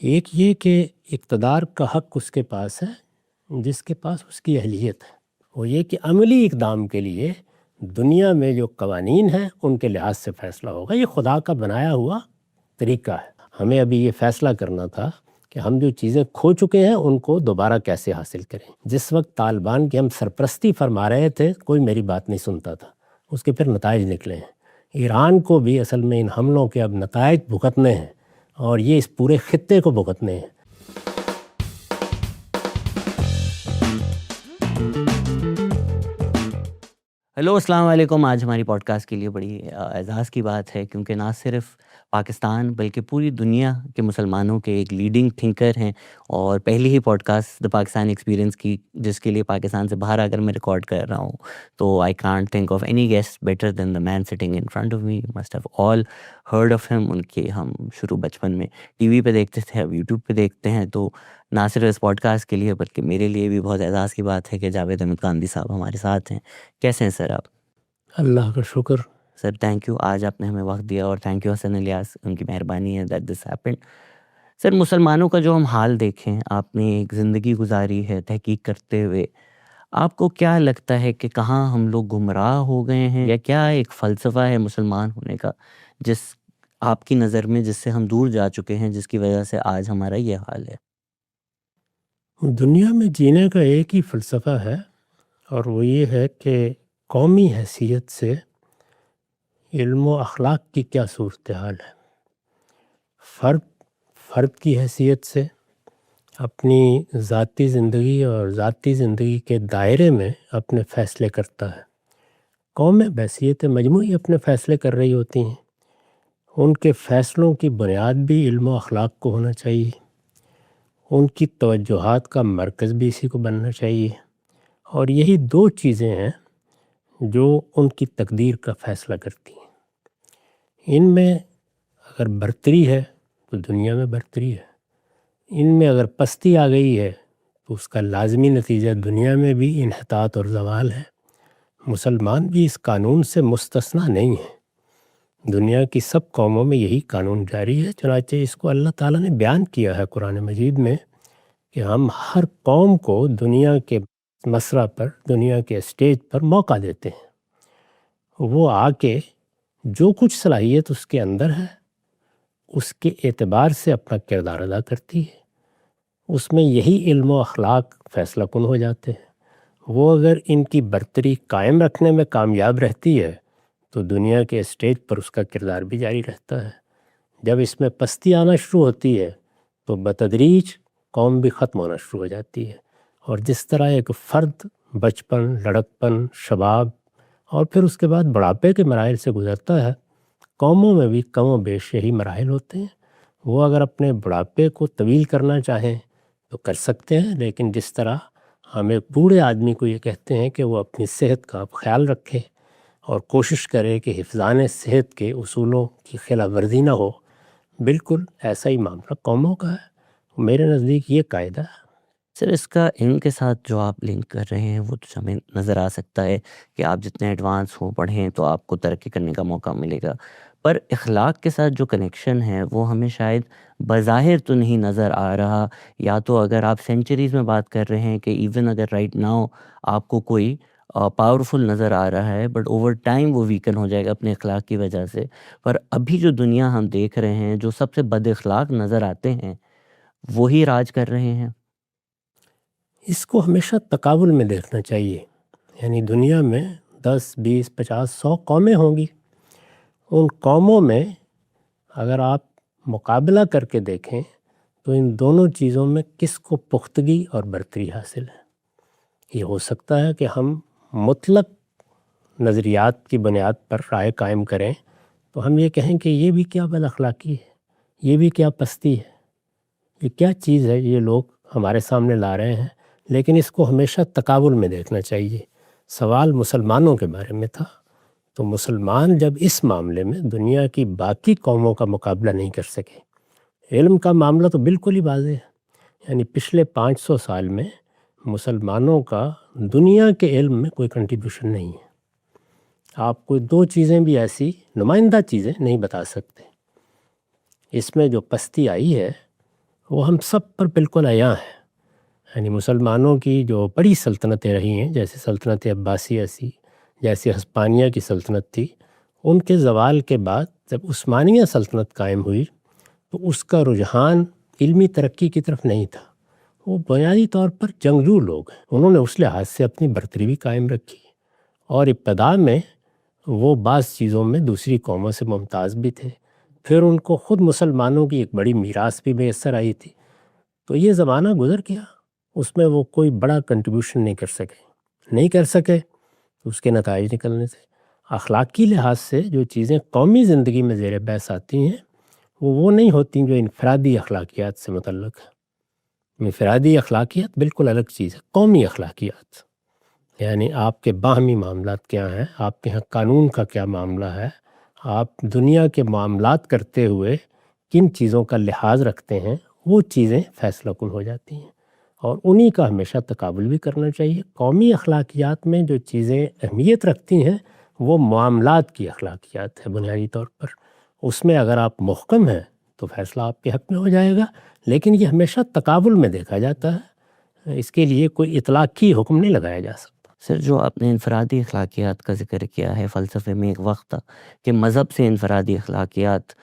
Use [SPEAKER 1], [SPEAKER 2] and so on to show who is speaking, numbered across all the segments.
[SPEAKER 1] ایک یہ کہ اقتدار کا حق اس کے پاس ہے جس کے پاس اس کی اہلیت ہے، وہ یہ کہ عملی اقدام کے لیے دنیا میں جو قوانین ہیں ان کے لحاظ سے فیصلہ ہوگا۔ یہ خدا کا بنایا ہوا طریقہ ہے۔ ہمیں ابھی یہ فیصلہ کرنا تھا کہ ہم جو چیزیں کھو چکے ہیں ان کو دوبارہ کیسے حاصل کریں۔ جس وقت طالبان کی ہم سرپرستی فرما رہے تھے کوئی میری بات نہیں سنتا تھا، اس کے پھر نتائج نکلے ہیں۔ ایران کو بھی اصل میں ان حملوں کے اب نتائج بھگتنے ہیں اور یہ اس پورے خطے کو بھگتنے ہیں۔
[SPEAKER 2] ہیلو، السلام علیکم۔ آج ہماری پوڈ کاسٹ کے لیے بڑی اعزاز کی بات ہے کیونکہ نہ صرف پاکستان بلکہ پوری دنیا کے مسلمانوں کے ایک لیڈنگ تھنکر ہیں، اور پہلی ہی پوڈ کاسٹ دا پاکستان ایکسپیرینس کی جس کے لیے پاکستان سے باہر اگر میں ریکارڈ کر رہا ہوں تو I can't think of any guest better than the man sitting in front of me. Must have all heard of him. ان کے ہم شروع بچپن میں ٹی وی پہ دیکھتے تھے، اب یوٹیوب پہ دیکھتے ہیں، تو نہ صرف اس پوڈ کاسٹ کے لیے بلکہ میرے لیے بھی بہت اعزاز کی بات ہے کہ جاوید احمد گاندھی صاحب ہمارے ساتھ ہیں۔ کیسے ہیں سر آپ؟
[SPEAKER 1] اللہ کا شکر۔
[SPEAKER 2] سر تھینک یو، آج آپ نے ہمیں وقت دیا، اور تھینک یو حسن الیاس، ان کی مہربانی ہے دیٹ دس ہیپنڈ۔ سر مسلمانوں کا جو ہم حال دیکھیں، آپ نے ایک زندگی گزاری ہے تحقیق کرتے ہوئے، آپ کو کیا لگتا ہے کہ کہاں ہم لوگ گمراہ ہو گئے ہیں، یا کیا ایک فلسفہ ہے مسلمان ہونے کا جس آپ کی نظر میں جس سے ہم دور جا چکے ہیں، جس کی وجہ سے آج ہمارا یہ حال ہے؟
[SPEAKER 1] دنیا میں جینے کا ایک ہی فلسفہ ہے اور وہ یہ ہے کہ قومی حیثیت سے علم و اخلاق کی کیا صورتحال ہے۔ فرد کی حیثیت سے اپنی ذاتی زندگی اور ذاتی زندگی کے دائرے میں اپنے فیصلے کرتا ہے۔ قومیں بحیثیت مجموعی اپنے فیصلے کر رہی ہوتی ہیں، ان کے فیصلوں کی بنیاد بھی علم و اخلاق کو ہونا چاہیے، ان کی توجہات کا مرکز بھی اسی کو بننا چاہیے، اور یہی دو چیزیں ہیں جو ان کی تقدیر کا فیصلہ کرتی ہیں۔ ان میں اگر برتری ہے تو دنیا میں برتری ہے، ان میں اگر پستی آ گئی ہے تو اس کا لازمی نتیجہ دنیا میں بھی انحطاط اور زوال ہے۔ مسلمان بھی اس قانون سے مستثنیٰ نہیں ہیں، دنیا کی سب قوموں میں یہی قانون جاری ہے۔ چنانچہ اس کو اللہ تعالیٰ نے بیان کیا ہے قرآن مجید میں کہ ہم ہر قوم کو دنیا کے مسرح پر، دنیا کے اسٹیج پر موقع دیتے ہیں، وہ آ کے جو کچھ صلاحیت اس کے اندر ہے اس کے اعتبار سے اپنا کردار ادا کرتی ہے۔ اس میں یہی علم و اخلاق فیصلہ کن ہو جاتے ہیں۔ وہ اگر ان کی برتری قائم رکھنے میں کامیاب رہتی ہے تو دنیا کے اسٹیج پر اس کا کردار بھی جاری رہتا ہے۔ جب اس میں پستی آنا شروع ہوتی ہے تو بتدریج قوم بھی ختم ہونا شروع ہو جاتی ہے، اور جس طرح ایک فرد بچپن، لڑکپن، شباب اور پھر اس کے بعد بڑھاپے کے مراحل سے گزرتا ہے، قوموں میں بھی کم و بیش یہی مراحل ہوتے ہیں۔ وہ اگر اپنے بڑھاپے کو طویل کرنا چاہیں تو کر سکتے ہیں، لیکن جس طرح ہم ایک بوڑھے آدمی کو یہ کہتے ہیں کہ وہ اپنی صحت کا خیال رکھے اور کوشش کرے کہ حفظان صحت کے اصولوں کی خلاف ورزی نہ ہو، بالکل ایسا ہی معاملہ قوموں کا ہے۔ میرے نزدیک یہ قاعدہ ہے۔
[SPEAKER 2] سر اس کا علم کے ساتھ جو آپ لنک کر رہے ہیں وہ تو ہمیں نظر آ سکتا ہے کہ آپ جتنے ایڈوانس ہو، پڑھیں، تو آپ کو ترقی کرنے کا موقع ملے گا، پر اخلاق کے ساتھ جو کنیکشن ہے وہ ہمیں شاید بظاہر تو نہیں نظر آ رہا۔ یا تو اگر آپ سینچریز میں بات کر رہے ہیں کہ ایون اگر رائٹ ناؤ آپ کو کوئی پاورفل نظر آ رہا ہے، بٹ اوور ٹائم وہ ویکن ہو جائے گا اپنے اخلاق کی وجہ سے۔ پر ابھی جو دنیا ہم دیکھ رہے ہیں، جو سب سے بد اخلاق نظر آتے ہیں وہی راج کر رہے ہیں۔
[SPEAKER 1] اس کو ہمیشہ تقابل میں دیکھنا چاہیے، یعنی دنیا میں 10، 20، 50، 100 قومیں ہوں گی، ان قوموں میں اگر آپ مقابلہ کر کے دیکھیں تو ان دونوں چیزوں میں کس کو پختگی اور برتری حاصل ہے۔ یہ ہو سکتا ہے کہ ہم مطلق نظریات کی بنیاد پر رائے قائم کریں تو ہم یہ کہیں کہ یہ بھی کیا بد اخلاقی ہے، یہ بھی کیا پستی ہے، یہ کیا چیز ہے یہ لوگ ہمارے سامنے لا رہے ہیں، لیکن اس کو ہمیشہ تقابل میں دیکھنا چاہیے۔ سوال مسلمانوں کے بارے میں تھا، تو مسلمان جب اس معاملے میں دنیا کی باقی قوموں کا مقابلہ نہیں کر سکے، علم کا معاملہ تو بالکل ہی واضح ہے، یعنی پچھلے 500 سال میں مسلمانوں کا دنیا کے علم میں کوئی کنٹریبیوشن نہیں ہے۔ آپ کوئی دو چیزیں بھی ایسی نمائندہ چیزیں نہیں بتا سکتے۔ اس میں جو پستی آئی ہے وہ ہم سب پر بالکل عیاں ہے. یعنی مسلمانوں کی جو بڑی سلطنتیں رہی ہیں، جیسے سلطنت عباسیہ سی، جیسے ہسپانیہ کی سلطنت تھی، ان کے زوال کے بعد جب عثمانیہ سلطنت قائم ہوئی تو اس کا رجحان علمی ترقی کی طرف نہیں تھا. وہ بنیادی طور پر جنگجو لوگ ہیں. انہوں نے اس لحاظ سے اپنی برتری بھی قائم رکھی، اور ابتدا میں وہ بعض چیزوں میں دوسری قوموں سے ممتاز بھی تھے. پھر ان کو خود مسلمانوں کی ایک بڑی میراث بھی میسر آئی تھی. تو یہ زمانہ گزر گیا، اس میں وہ کوئی بڑا کنٹریبیوشن نہیں کر سکے تو اس کے نتائج نکلنے سے. اخلاقی لحاظ سے جو چیزیں قومی زندگی میں زیر بحث آتی ہیں وہ نہیں ہوتی جو انفرادی اخلاقیات سے متعلق ہے. انفرادی اخلاقیات بالکل الگ چیز ہے. قومی اخلاقیات یعنی آپ کے باہمی معاملات کیا ہیں، آپ کے ہاں قانون کا کیا معاملہ ہے، آپ دنیا کے معاملات کرتے ہوئے کن چیزوں کا لحاظ رکھتے ہیں، وہ چیزیں فیصلہ کن ہو جاتی ہیں، اور انہی کا ہمیشہ تقابل بھی کرنا چاہیے. قومی اخلاقیات میں جو چیزیں اہمیت رکھتی ہیں وہ معاملات کی اخلاقیات ہے بنیادی طور پر. اس میں اگر آپ محکم ہیں تو فیصلہ آپ کے حق میں ہو جائے گا، لیکن یہ ہمیشہ تقابل میں دیکھا جاتا ہے. اس کے لیے کوئی اطلاقی حکم نہیں لگایا جا سکتا.
[SPEAKER 2] سر، جو آپ نے انفرادی اخلاقیات کا ذکر کیا ہے، فلسفے میں ایک وقت تھا کہ مذہب سے انفرادی اخلاقیات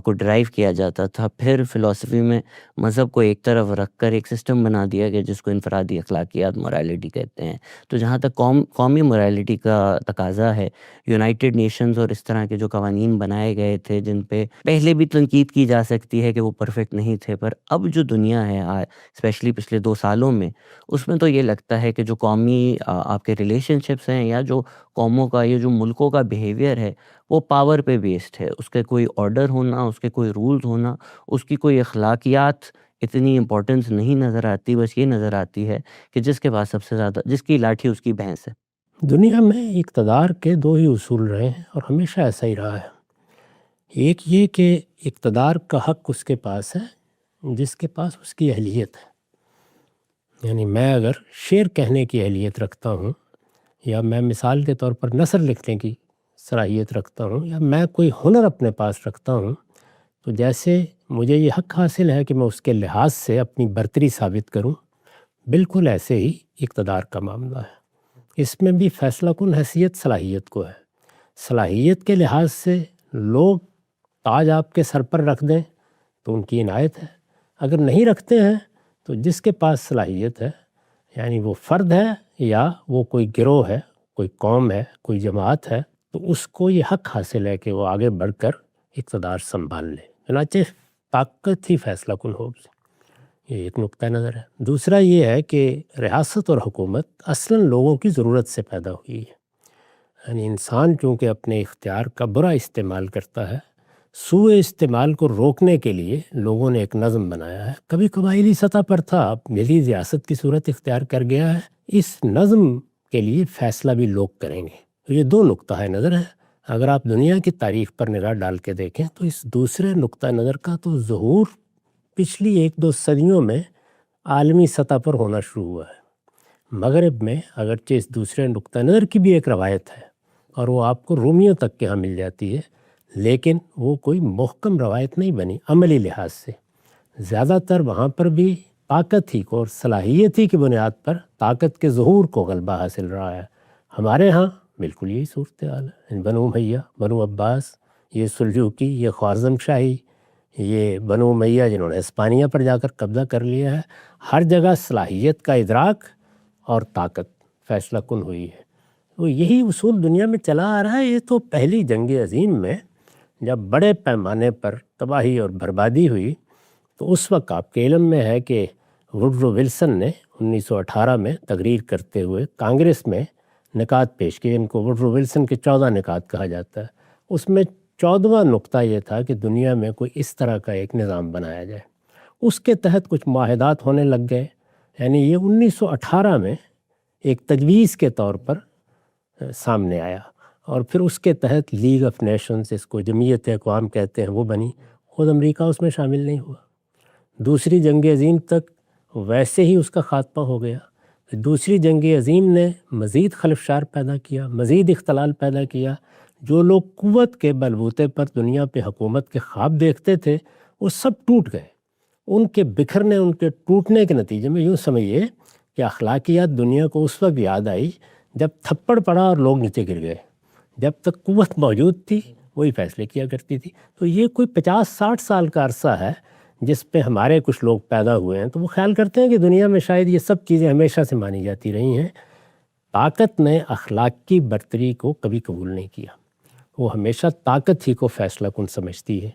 [SPEAKER 2] کو ڈرائیو کیا جاتا تھا. پھر فلسفی میں مذہب کو ایک طرف رکھ کر ایک سسٹم بنا دیا گیا جس کو انفرادی اخلاقیات موریلٹی کہتے ہیں. تو جہاں تک قومی موریلٹی کا تقاضا ہے، یونائٹڈ نیشنز اور اس طرح کے جو قوانین بنائے گئے تھے جن پہ پہلے بھی تنقید کی جا سکتی ہے کہ وہ پرفیکٹ نہیں تھے، پر اب جو دنیا ہے اسپیشلی پچھلے 2 سالوں میں، اس میں تو یہ لگتا ہے کہ جو قومی آپ کے ریلیشن شپس ہیں یا جو قوموں کا یا جو ملکوں کا بیہیویئر ہے وہ پاور پہ بیسڈ ہے. اس کے کوئی آرڈر ہونا، اس کے کوئی رولز ہونا، اس کی کوئی اخلاقیات اتنی امپورٹنس نہیں نظر آتی. بس یہ نظر آتی ہے کہ جس کے پاس سب سے زیادہ، جس کی لاٹھی اس کی بھینس ہے.
[SPEAKER 1] دنیا میں اقتدار کے 2 ہی اصول رہے ہیں اور ہمیشہ ایسا ہی رہا ہے. ایک یہ کہ اقتدار کا حق اس کے پاس ہے جس کے پاس اس کی اہلیت ہے. یعنی میں اگر شعر کہنے کی اہلیت رکھتا ہوں، یا میں مثال کے طور پر نثر لکھنے کی صلاحیت رکھتا ہوں، یا میں کوئی ہنر اپنے پاس رکھتا ہوں، تو جیسے مجھے یہ حق حاصل ہے کہ میں اس کے لحاظ سے اپنی برتری ثابت کروں، بالکل ایسے ہی اقتدار کا معاملہ ہے. اس میں بھی فیصلہ کن حیثیت صلاحیت کو ہے. صلاحیت کے لحاظ سے لوگ تاج آپ کے سر پر رکھ دیں تو ان کی عنایت ہے. اگر نہیں رکھتے ہیں تو جس کے پاس صلاحیت ہے، یعنی وہ فرد ہے یا وہ کوئی گروہ ہے، کوئی قوم ہے، کوئی جماعت ہے، تو اس کو یہ حق حاصل ہے کہ وہ آگے بڑھ کر اقتدار سنبھال لے. چنانچہ طاقت ہی فیصلہ کن ہوگی. یہ ایک نقطہ نظر ہے. دوسرا یہ ہے کہ ریاست اور حکومت اصلاً لوگوں کی ضرورت سے پیدا ہوئی ہے. یعنی انسان چونکہ اپنے اختیار کا برا استعمال کرتا ہے، سوء استعمال کو روکنے کے لیے لوگوں نے ایک نظم بنایا ہے. کبھی قبائلی سطح پر تھا، اب ملی ریاست کی صورت اختیار کر گیا ہے. اس نظم کے لیے فیصلہ بھی لوگ کریں گے. تو یہ 2 نقطہ نظر ہے. اگر آپ دنیا کی تاریخ پر نگاہ ڈال کے دیکھیں تو اس دوسرے نقطہ نظر کا تو ظہور پچھلی 1-2 صدیوں میں عالمی سطح پر ہونا شروع ہوا ہے. مغرب میں اگرچہ اس دوسرے نقطہ نظر کی بھی ایک روایت ہے اور وہ آپ کو رومیوں تک کے ہاں مل جاتی ہے، لیکن وہ کوئی محکم روایت نہیں بنی عملی لحاظ سے. زیادہ تر وہاں پر بھی طاقت ہی کو اور صلاحیت ہی کی بنیاد پر طاقت کے ظہور کو غلبہ حاصل رہا ہے. ہمارے ہاں بالکل یہی صورتحال ہے. بنو امیہ، بنو عباس، یہ سلجوقی، یہ خوارزم شاہی، یہ بنو امیہ جنہوں نے اسپانیہ پر جا کر قبضہ کر لیا ہے، ہر جگہ صلاحیت کا ادراک اور طاقت فیصلہ کن ہوئی ہے. تو یہی اصول دنیا میں چلا آ رہا ہے. یہ تو پہلی جنگ عظیم میں جب بڑے پیمانے پر تباہی اور بربادی ہوئی تو اس وقت آپ کے علم میں ہے کہ ووڈرو ولسن نے 1918 میں تقریر کرتے ہوئے کانگریس میں نکات پیش کیے. ان کو ووڈرو ولسن کے 14 نکات کہا جاتا ہے. اس میں 14واں نقطہ یہ تھا کہ دنیا میں کوئی اس طرح کا ایک نظام بنایا جائے. اس کے تحت کچھ معاہدات ہونے لگ گئے. یعنی یہ 1918 میں ایک تجویز کے طور پر سامنے آیا، اور پھر اس کے تحت لیگ آف نیشنز، اس کو جمعیت اقوام کہتے ہیں، وہ بنی. خود امریکہ اس میں شامل نہیں ہوا. دوسری جنگ عظیم تک ویسے ہی اس کا خاتمہ ہو گیا. دوسری جنگ عظیم نے مزید خلفشار پیدا کیا، مزید اختلال پیدا کیا. جو لوگ قوت کے بلبوتے پر دنیا پہ حکومت کے خواب دیکھتے تھے وہ سب ٹوٹ گئے. ان کے بکھرنے، ان کے ٹوٹنے کے نتیجے میں یوں سمجھیے کہ اخلاقیات دنیا کو اس وقت یاد آئی جب تھپڑ پڑا اور لوگ نیچے گر گئے۔ جب تک قوت موجود تھی وہی فیصلے کیا کرتی تھی۔ تو یہ کوئی 50-60 سال کا عرصہ ہے جس پہ ہمارے کچھ لوگ پیدا ہوئے ہیں، تو وہ خیال کرتے ہیں کہ دنیا میں شاید یہ سب چیزیں ہمیشہ سے مانی جاتی رہی ہیں۔ طاقت نے اخلاق کی برتری کو کبھی قبول نہیں کیا، وہ ہمیشہ طاقت ہی کو فیصلہ کن سمجھتی ہے۔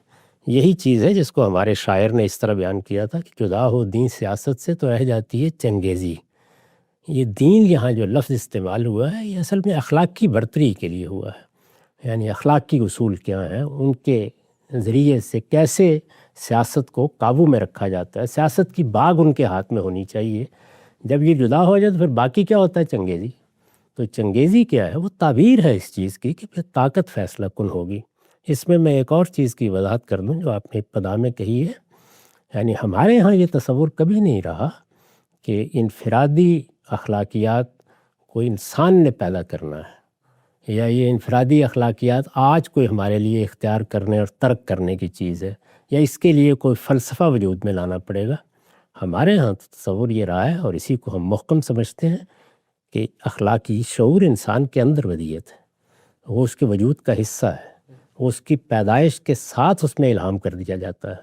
[SPEAKER 1] یہی چیز ہے جس کو ہمارے شاعر نے اس طرح بیان کیا تھا کہ جدا ہو دین سیاست سے تو رہ جاتی ہے چنگیزی۔ یہ دین یہاں جو لفظ استعمال ہوا ہے یہ اصل میں اخلاق کی برتری کے لیے ہوا ہے، یعنی اخلاق کی اصول کیا ہیں، ان کے ذریعے سے کیسے سیاست کو قابو میں رکھا جاتا ہے۔ سیاست کی باغ ان کے ہاتھ میں ہونی چاہیے۔ جب یہ جدا ہو جائے تو پھر باقی کیا ہوتا ہے؟ چنگیزی۔ تو چنگیزی کیا ہے؟ وہ تعبیر ہے اس چیز کی کہ پھر طاقت فیصلہ کن ہوگی۔ اس میں ایک اور چیز کی وضاحت کر دوں جو آپ نے ابتدا میں کہی ہے، یعنی ہمارے ہاں یہ تصور کبھی نہیں رہا کہ انفرادی اخلاقیات کوئی انسان نے پیدا کرنا ہے، یا یہ انفرادی اخلاقیات آج کوئی ہمارے لیے اختیار کرنے اور ترک کرنے کی چیز ہے، یا اس کے لیے کوئی فلسفہ وجود میں لانا پڑے گا۔ ہمارے ہاں تصور یہ رہا ہے اور اسی کو ہم محکم سمجھتے ہیں کہ اخلاقی شعور انسان کے اندر ودیت ہے، وہ اس کے وجود کا حصہ ہے، وہ اس کی پیدائش کے ساتھ اس میں الہام کر دیا جاتا ہے،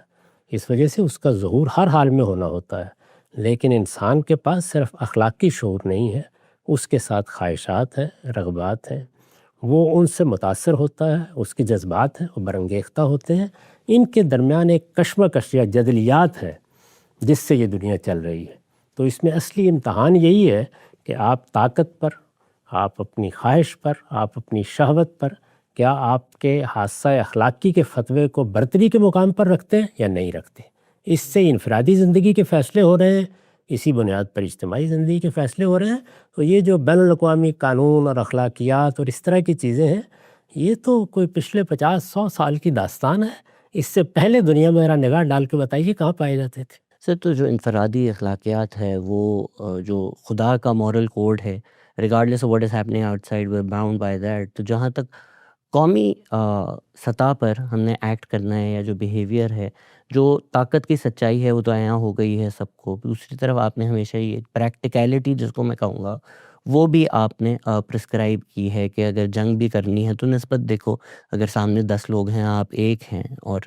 [SPEAKER 1] اس وجہ سے اس کا ظہور ہر حال میں ہونا ہوتا ہے۔ لیکن انسان کے پاس صرف اخلاقی شعور نہیں ہے، اس کے ساتھ خواہشات ہیں، رغبات ہیں، وہ ان سے متاثر ہوتا ہے، اس کے جذبات ہیں وہ برانگیختہ ہوتے ہیں۔ ان کے درمیان ایک کشمکش یا جدلیات ہے جس سے یہ دنیا چل رہی ہے۔ تو اس میں اصلی امتحان یہی ہے کہ آپ طاقت پر، آپ اپنی خواہش پر، آپ اپنی شہوت پر، کیا آپ کے حادثہ اخلاقی کے فتوے کو برتری کے مقام پر رکھتے ہیں یا نہیں رکھتے۔ اس سے انفرادی زندگی کے فیصلے ہو رہے ہیں، اسی بنیاد پر اجتماعی زندگی کے فیصلے ہو رہے ہیں۔ تو یہ جو بین الاقوامی قانون اور اخلاقیات اور اس طرح کی چیزیں ہیں، یہ تو کوئی پچھلے 50-100 سال کی داستان ہے۔ اس سے پہلے دنیا میں ذرا نگاہ ڈال کے بتائیے کہاں پائے جاتے تھے۔
[SPEAKER 2] سر تو جو انفرادی اخلاقیات ہے وہ جو خدا کا مورل کوڈ ہے، regardless of what is happening outside we are bound by that, تو جہاں تک قومی سطح پر ہم نے ایکٹ کرنا ہے یا جو بیہیویئر ہے، جو طاقت کی سچائی ہے وہ تو عیاں ہو گئی ہے سب کو۔ دوسری طرف آپ نے ہمیشہ یہ پریکٹیکلٹی جس کو میں کہوں گا وہ بھی آپ نے پرسکرائب کی ہے کہ اگر جنگ بھی کرنی ہے تو نسبت دیکھو، اگر سامنے 10 لوگ ہیں آپ ایک ہیں اور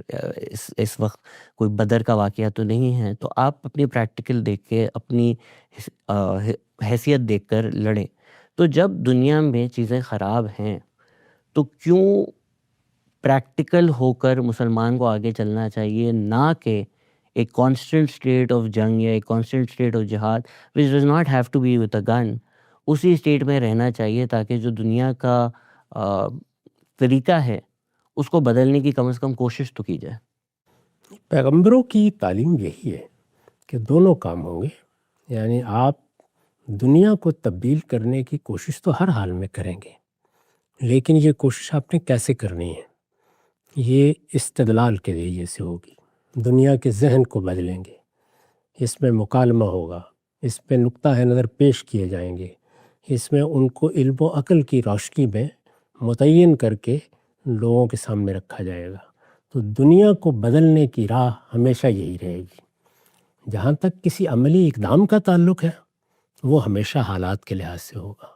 [SPEAKER 2] اس وقت کوئی بدر کا واقعہ تو نہیں ہے، تو آپ اپنی پریکٹیکل دیکھ کے اپنی حیثیت دیکھ کر لڑیں۔ تو جب دنیا میں چیزیں خراب ہیں تو کیوں پریکٹیکل ہو کر مسلمان کو آگے چلنا چاہیے، نہ کہ ایک کانسٹنٹ اسٹیٹ آف جنگ یا ایک constant state of jihad which does not have to be with a gun, اسی اسٹیٹ میں رہنا چاہیے تاکہ جو دنیا کا طریقہ ہے اس کو بدلنے کی کم از کم کوشش تو کی جائے۔
[SPEAKER 1] پیغمبروں کی تعلیم یہی ہے کہ دونوں کام ہوں گے، یعنی آپ دنیا کو تبدیل کرنے کی کوشش تو ہر حال میں کریں گے، لیکن یہ کوشش آپ نے کیسے کرنی ہے؟ یہ استدلال کے ذریعے سے ہوگی، دنیا کے ذہن کو بدلیں گے، اس میں مکالمہ ہوگا، اس پہ نقطہ نظر پیش کیے جائیں گے، اس میں ان کو علم و عقل کی روشنی میں متعین کر کے لوگوں کے سامنے رکھا جائے گا۔ تو دنیا کو بدلنے کی راہ ہمیشہ یہی رہے گی۔ جہاں تک کسی عملی اقدام کا تعلق ہے وہ ہمیشہ حالات کے لحاظ سے ہوگا،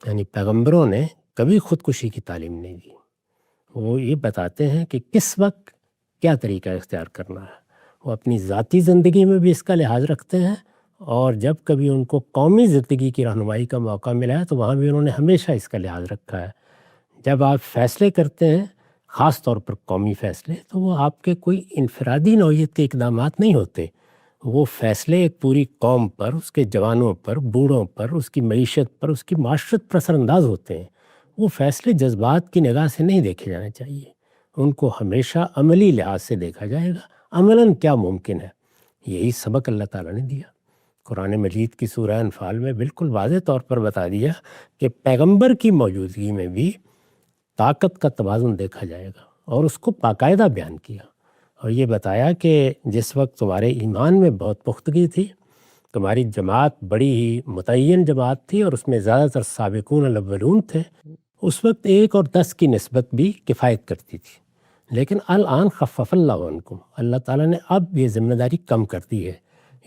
[SPEAKER 1] یعنی پیغمبروں نے کبھی خودکشی کی تعلیم نہیں دی، وہ یہ بتاتے ہیں کہ کس وقت کیا طریقہ اختیار کرنا ہے۔ وہ اپنی ذاتی زندگی میں بھی اس کا لحاظ رکھتے ہیں، اور جب کبھی ان کو قومی زندگی کی رہنمائی کا موقع ملا ہے تو وہاں بھی انہوں نے ہمیشہ اس کا لحاظ رکھا ہے۔ جب آپ فیصلے کرتے ہیں، خاص طور پر قومی فیصلے، تو وہ آپ کے کوئی انفرادی نوعیت کے اقدامات نہیں ہوتے، وہ فیصلے ایک پوری قوم پر، اس کے جوانوں پر، بوڑھوں پر، اس کی معیشت پر، اس کی معاشرت پر اثر انداز ہوتے ہیں۔ وہ فیصلے جذبات کی نگاہ سے نہیں دیکھے جانے چاہیے، ان کو ہمیشہ عملی لحاظ سے دیکھا جائے گا، عملاً کیا ممکن ہے۔ یہی سبق اللہ تعالیٰ نے دیا، قرآن مجید کی سورہ انفال میں بالکل واضح طور پر بتا دیا کہ پیغمبر کی موجودگی میں بھی طاقت کا توازن دیکھا جائے گا، اور اس کو باقاعدہ بیان کیا، اور یہ بتایا کہ جس وقت تمہارے ایمان میں بہت پختگی تھی، تمہاری جماعت بڑی ہی متعین جماعت تھی اور اس میں زیادہ تر سابقون الاولون تھے، اس وقت 1 اور 10 کی نسبت بھی کفایت کرتی تھی۔ لیکن الآن خفف اللہ عنکم، اللہ تعالیٰ نے اب یہ ذمہ داری کم کر دی ہے،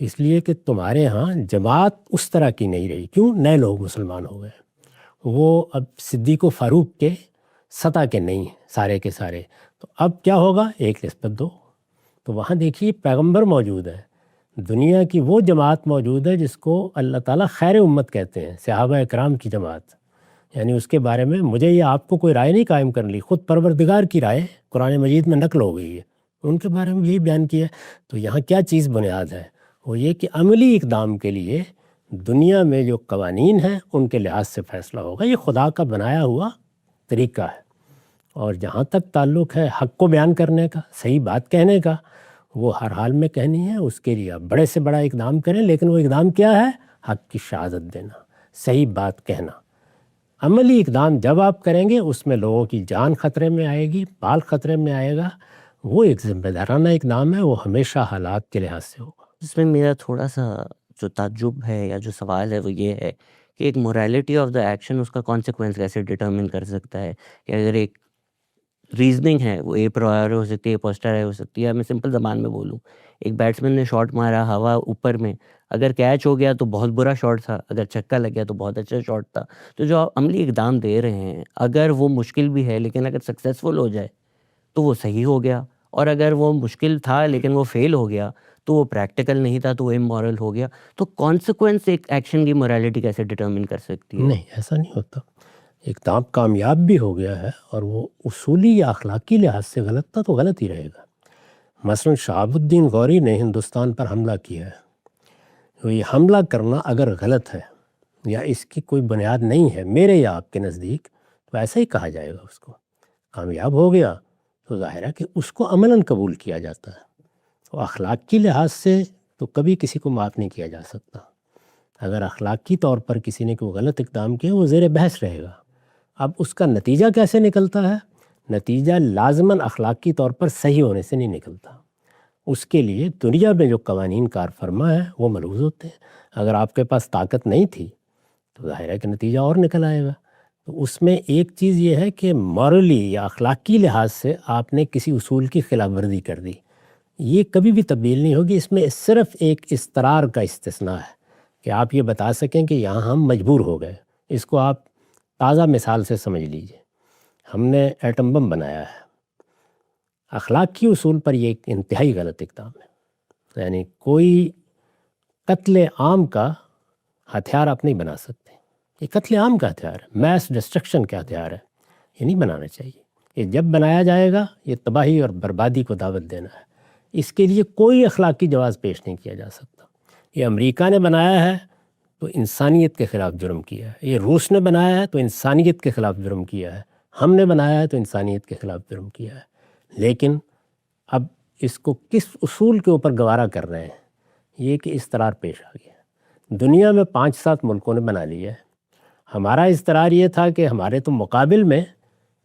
[SPEAKER 1] اس لیے کہ تمہارے ہاں جماعت اس طرح کی نہیں رہی. کیوں؟ نئے لوگ مسلمان ہو گئے، وہ اب صدیق و فاروق کے سطح کے نہیں ہیں سارے کے سارے. تو اب کیا ہوگا؟ ایک نسبت دو. تو وہاں دیکھیے پیغمبر موجود ہے، دنیا کی وہ جماعت موجود ہے جس کو اللہ تعالیٰ خیر امت کہتے ہیں، صحابہ اکرام کی جماعت. یعنی اس کے بارے میں مجھے یا آپ کو کوئی رائے نہیں قائم کرنی، خود پروردگار کی رائے قرآن مجید میں نقل ہو گئی ہے، ان کے بارے میں یہی بیان کیا ہے. تو یہاں کیا چیز بنیاد ہے؟ وہ یہ کہ عملی اقدام کے لیے دنیا میں جو قوانین ہیں ان کے لحاظ سے فیصلہ ہوگا. یہ خدا کا بنایا ہوا طریقہ ہے. اور جہاں تک تعلق ہے حق کو بیان کرنے کا، صحیح بات کہنے کا، وہ ہر حال میں کہنی ہے. اس کے لیے آپ بڑے سے بڑا اقدام کریں، لیکن وہ اقدام کیا ہے؟ حق کی شہادت دینا، صحیح بات کہنا. عملی اقدام جب آپ کریں گے اس میں لوگوں کی جان خطرے میں آئے گی، مال خطرے میں آئے گا، وہ ایک ذمہ دارانہ اقدام ہے، وہ ہمیشہ حالات کے لحاظ سے ہوگا.
[SPEAKER 2] اس میں میرا تھوڑا سا جو تعجب ہے یا جو سوال ہے وہ یہ ہے کہ ایک موریلٹی آف دا ایکشن اس کا کانسیکوینس کیسے ڈٹرمن کر سکتا ہے؟ کہ اگر ایک ریزننگ ہے وہ اے پرائر ہو سکتی ہے، اے پوسٹر ہو سکتی ہے. میں سمپل زبان میں بولوں، ایک بیٹسمین نے شاٹ مارا ہوا اوپر میں، اگر کیچ ہو گیا تو بہت برا شاٹ تھا، اگر چھکا لگ گیا تو بہت اچھا شاٹ تھا. تو جو آپ عملی اقدام دے رہے ہیں اگر وہ مشکل بھی ہے لیکن اگر سکسیزفل ہو جائے تو وہ صحیح ہو گیا، اور اگر وہ مشکل تھا لیکن وہ فیل ہو گیا تو وہ پریکٹیکل نہیں تھا تو وہ امورل ہو گیا. تو کانسیکوینس ایک ایکشن کی موریلٹی کیسے ڈٹرمن کر سکتی ہے؟
[SPEAKER 1] نہیں، ایسا نہیں ہوتا. اقدام کامیاب بھی ہو گیا ہے اور وہ اصولی یا اخلاقی لحاظ سے غلط تھا تو غلط ہی رہے گا. مثلا شہاب الدین غوری نے ہندوستان پر حملہ کیا ہے، تو یہ حملہ کرنا اگر غلط ہے یا اس کی کوئی بنیاد نہیں ہے میرے یا آپ کے نزدیک، تو ایسا ہی کہا جائے گا. اس کو کامیاب ہو گیا تو ظاہر ہے کہ اس کو عملاً قبول کیا جاتا ہے. تو اخلاقی لحاظ سے تو کبھی کسی کو معاف نہیں کیا جا سکتا. اگر اخلاقی طور پر کسی نے کوئی غلط اقدام کیا وہ زیر بحث رہے گا. اب اس کا نتیجہ کیسے نکلتا ہے؟ نتیجہ لازماً اخلاقی طور پر صحیح ہونے سے نہیں نکلتا. اس کے لیے دنیا میں جو قوانین کار فرما ہے وہ ملحوظ ہوتے ہیں. اگر آپ کے پاس طاقت نہیں تھی تو ظاہر ہے کہ نتیجہ اور نکل آئے گا. تو اس میں ایک چیز یہ ہے کہ مورلی یا اخلاقی لحاظ سے آپ نے کسی اصول کی خلاف ورزی کر دی، یہ کبھی بھی تبدیل نہیں ہوگی. اس میں صرف ایک اضطرار کا استثناء ہے کہ آپ یہ بتا سکیں کہ یہاں ہم مجبور ہو گئے. اس کو آپ تازہ مثال سے سمجھ لیجئے. ہم نے ایٹم بم بنایا ہے، اخلاقی اصول پر یہ ایک انتہائی غلط اقدام ہے. یعنی کوئی قتل عام کا ہتھیار آپ نہیں بنا سکتے. یہ قتل عام کا ہتھیار ہے، میس ڈسٹرکشن کا ہتھیار ہے، یہ نہیں بنانا چاہیے. یہ جب بنایا جائے گا یہ تباہی اور بربادی کو دعوت دینا ہے. اس کے لیے کوئی اخلاقی جواز پیش نہیں کیا جا سکتا. یہ امریکہ نے بنایا ہے تو انسانیت کے خلاف جرم کیا ہے، یہ روس نے بنایا ہے تو انسانیت کے خلاف جرم کیا ہے، ہم نے بنایا ہے تو انسانیت کے خلاف جرم کیا ہے. لیکن اب اس کو کس اصول کے اوپر گوارا کر رہے ہیں؟ یہ کہ اضطرار پیش آ گیا. دنیا میں 5-7 ملکوں نے بنا لیا ہے. ہمارا اضطرار یہ تھا کہ ہمارے تو مقابل میں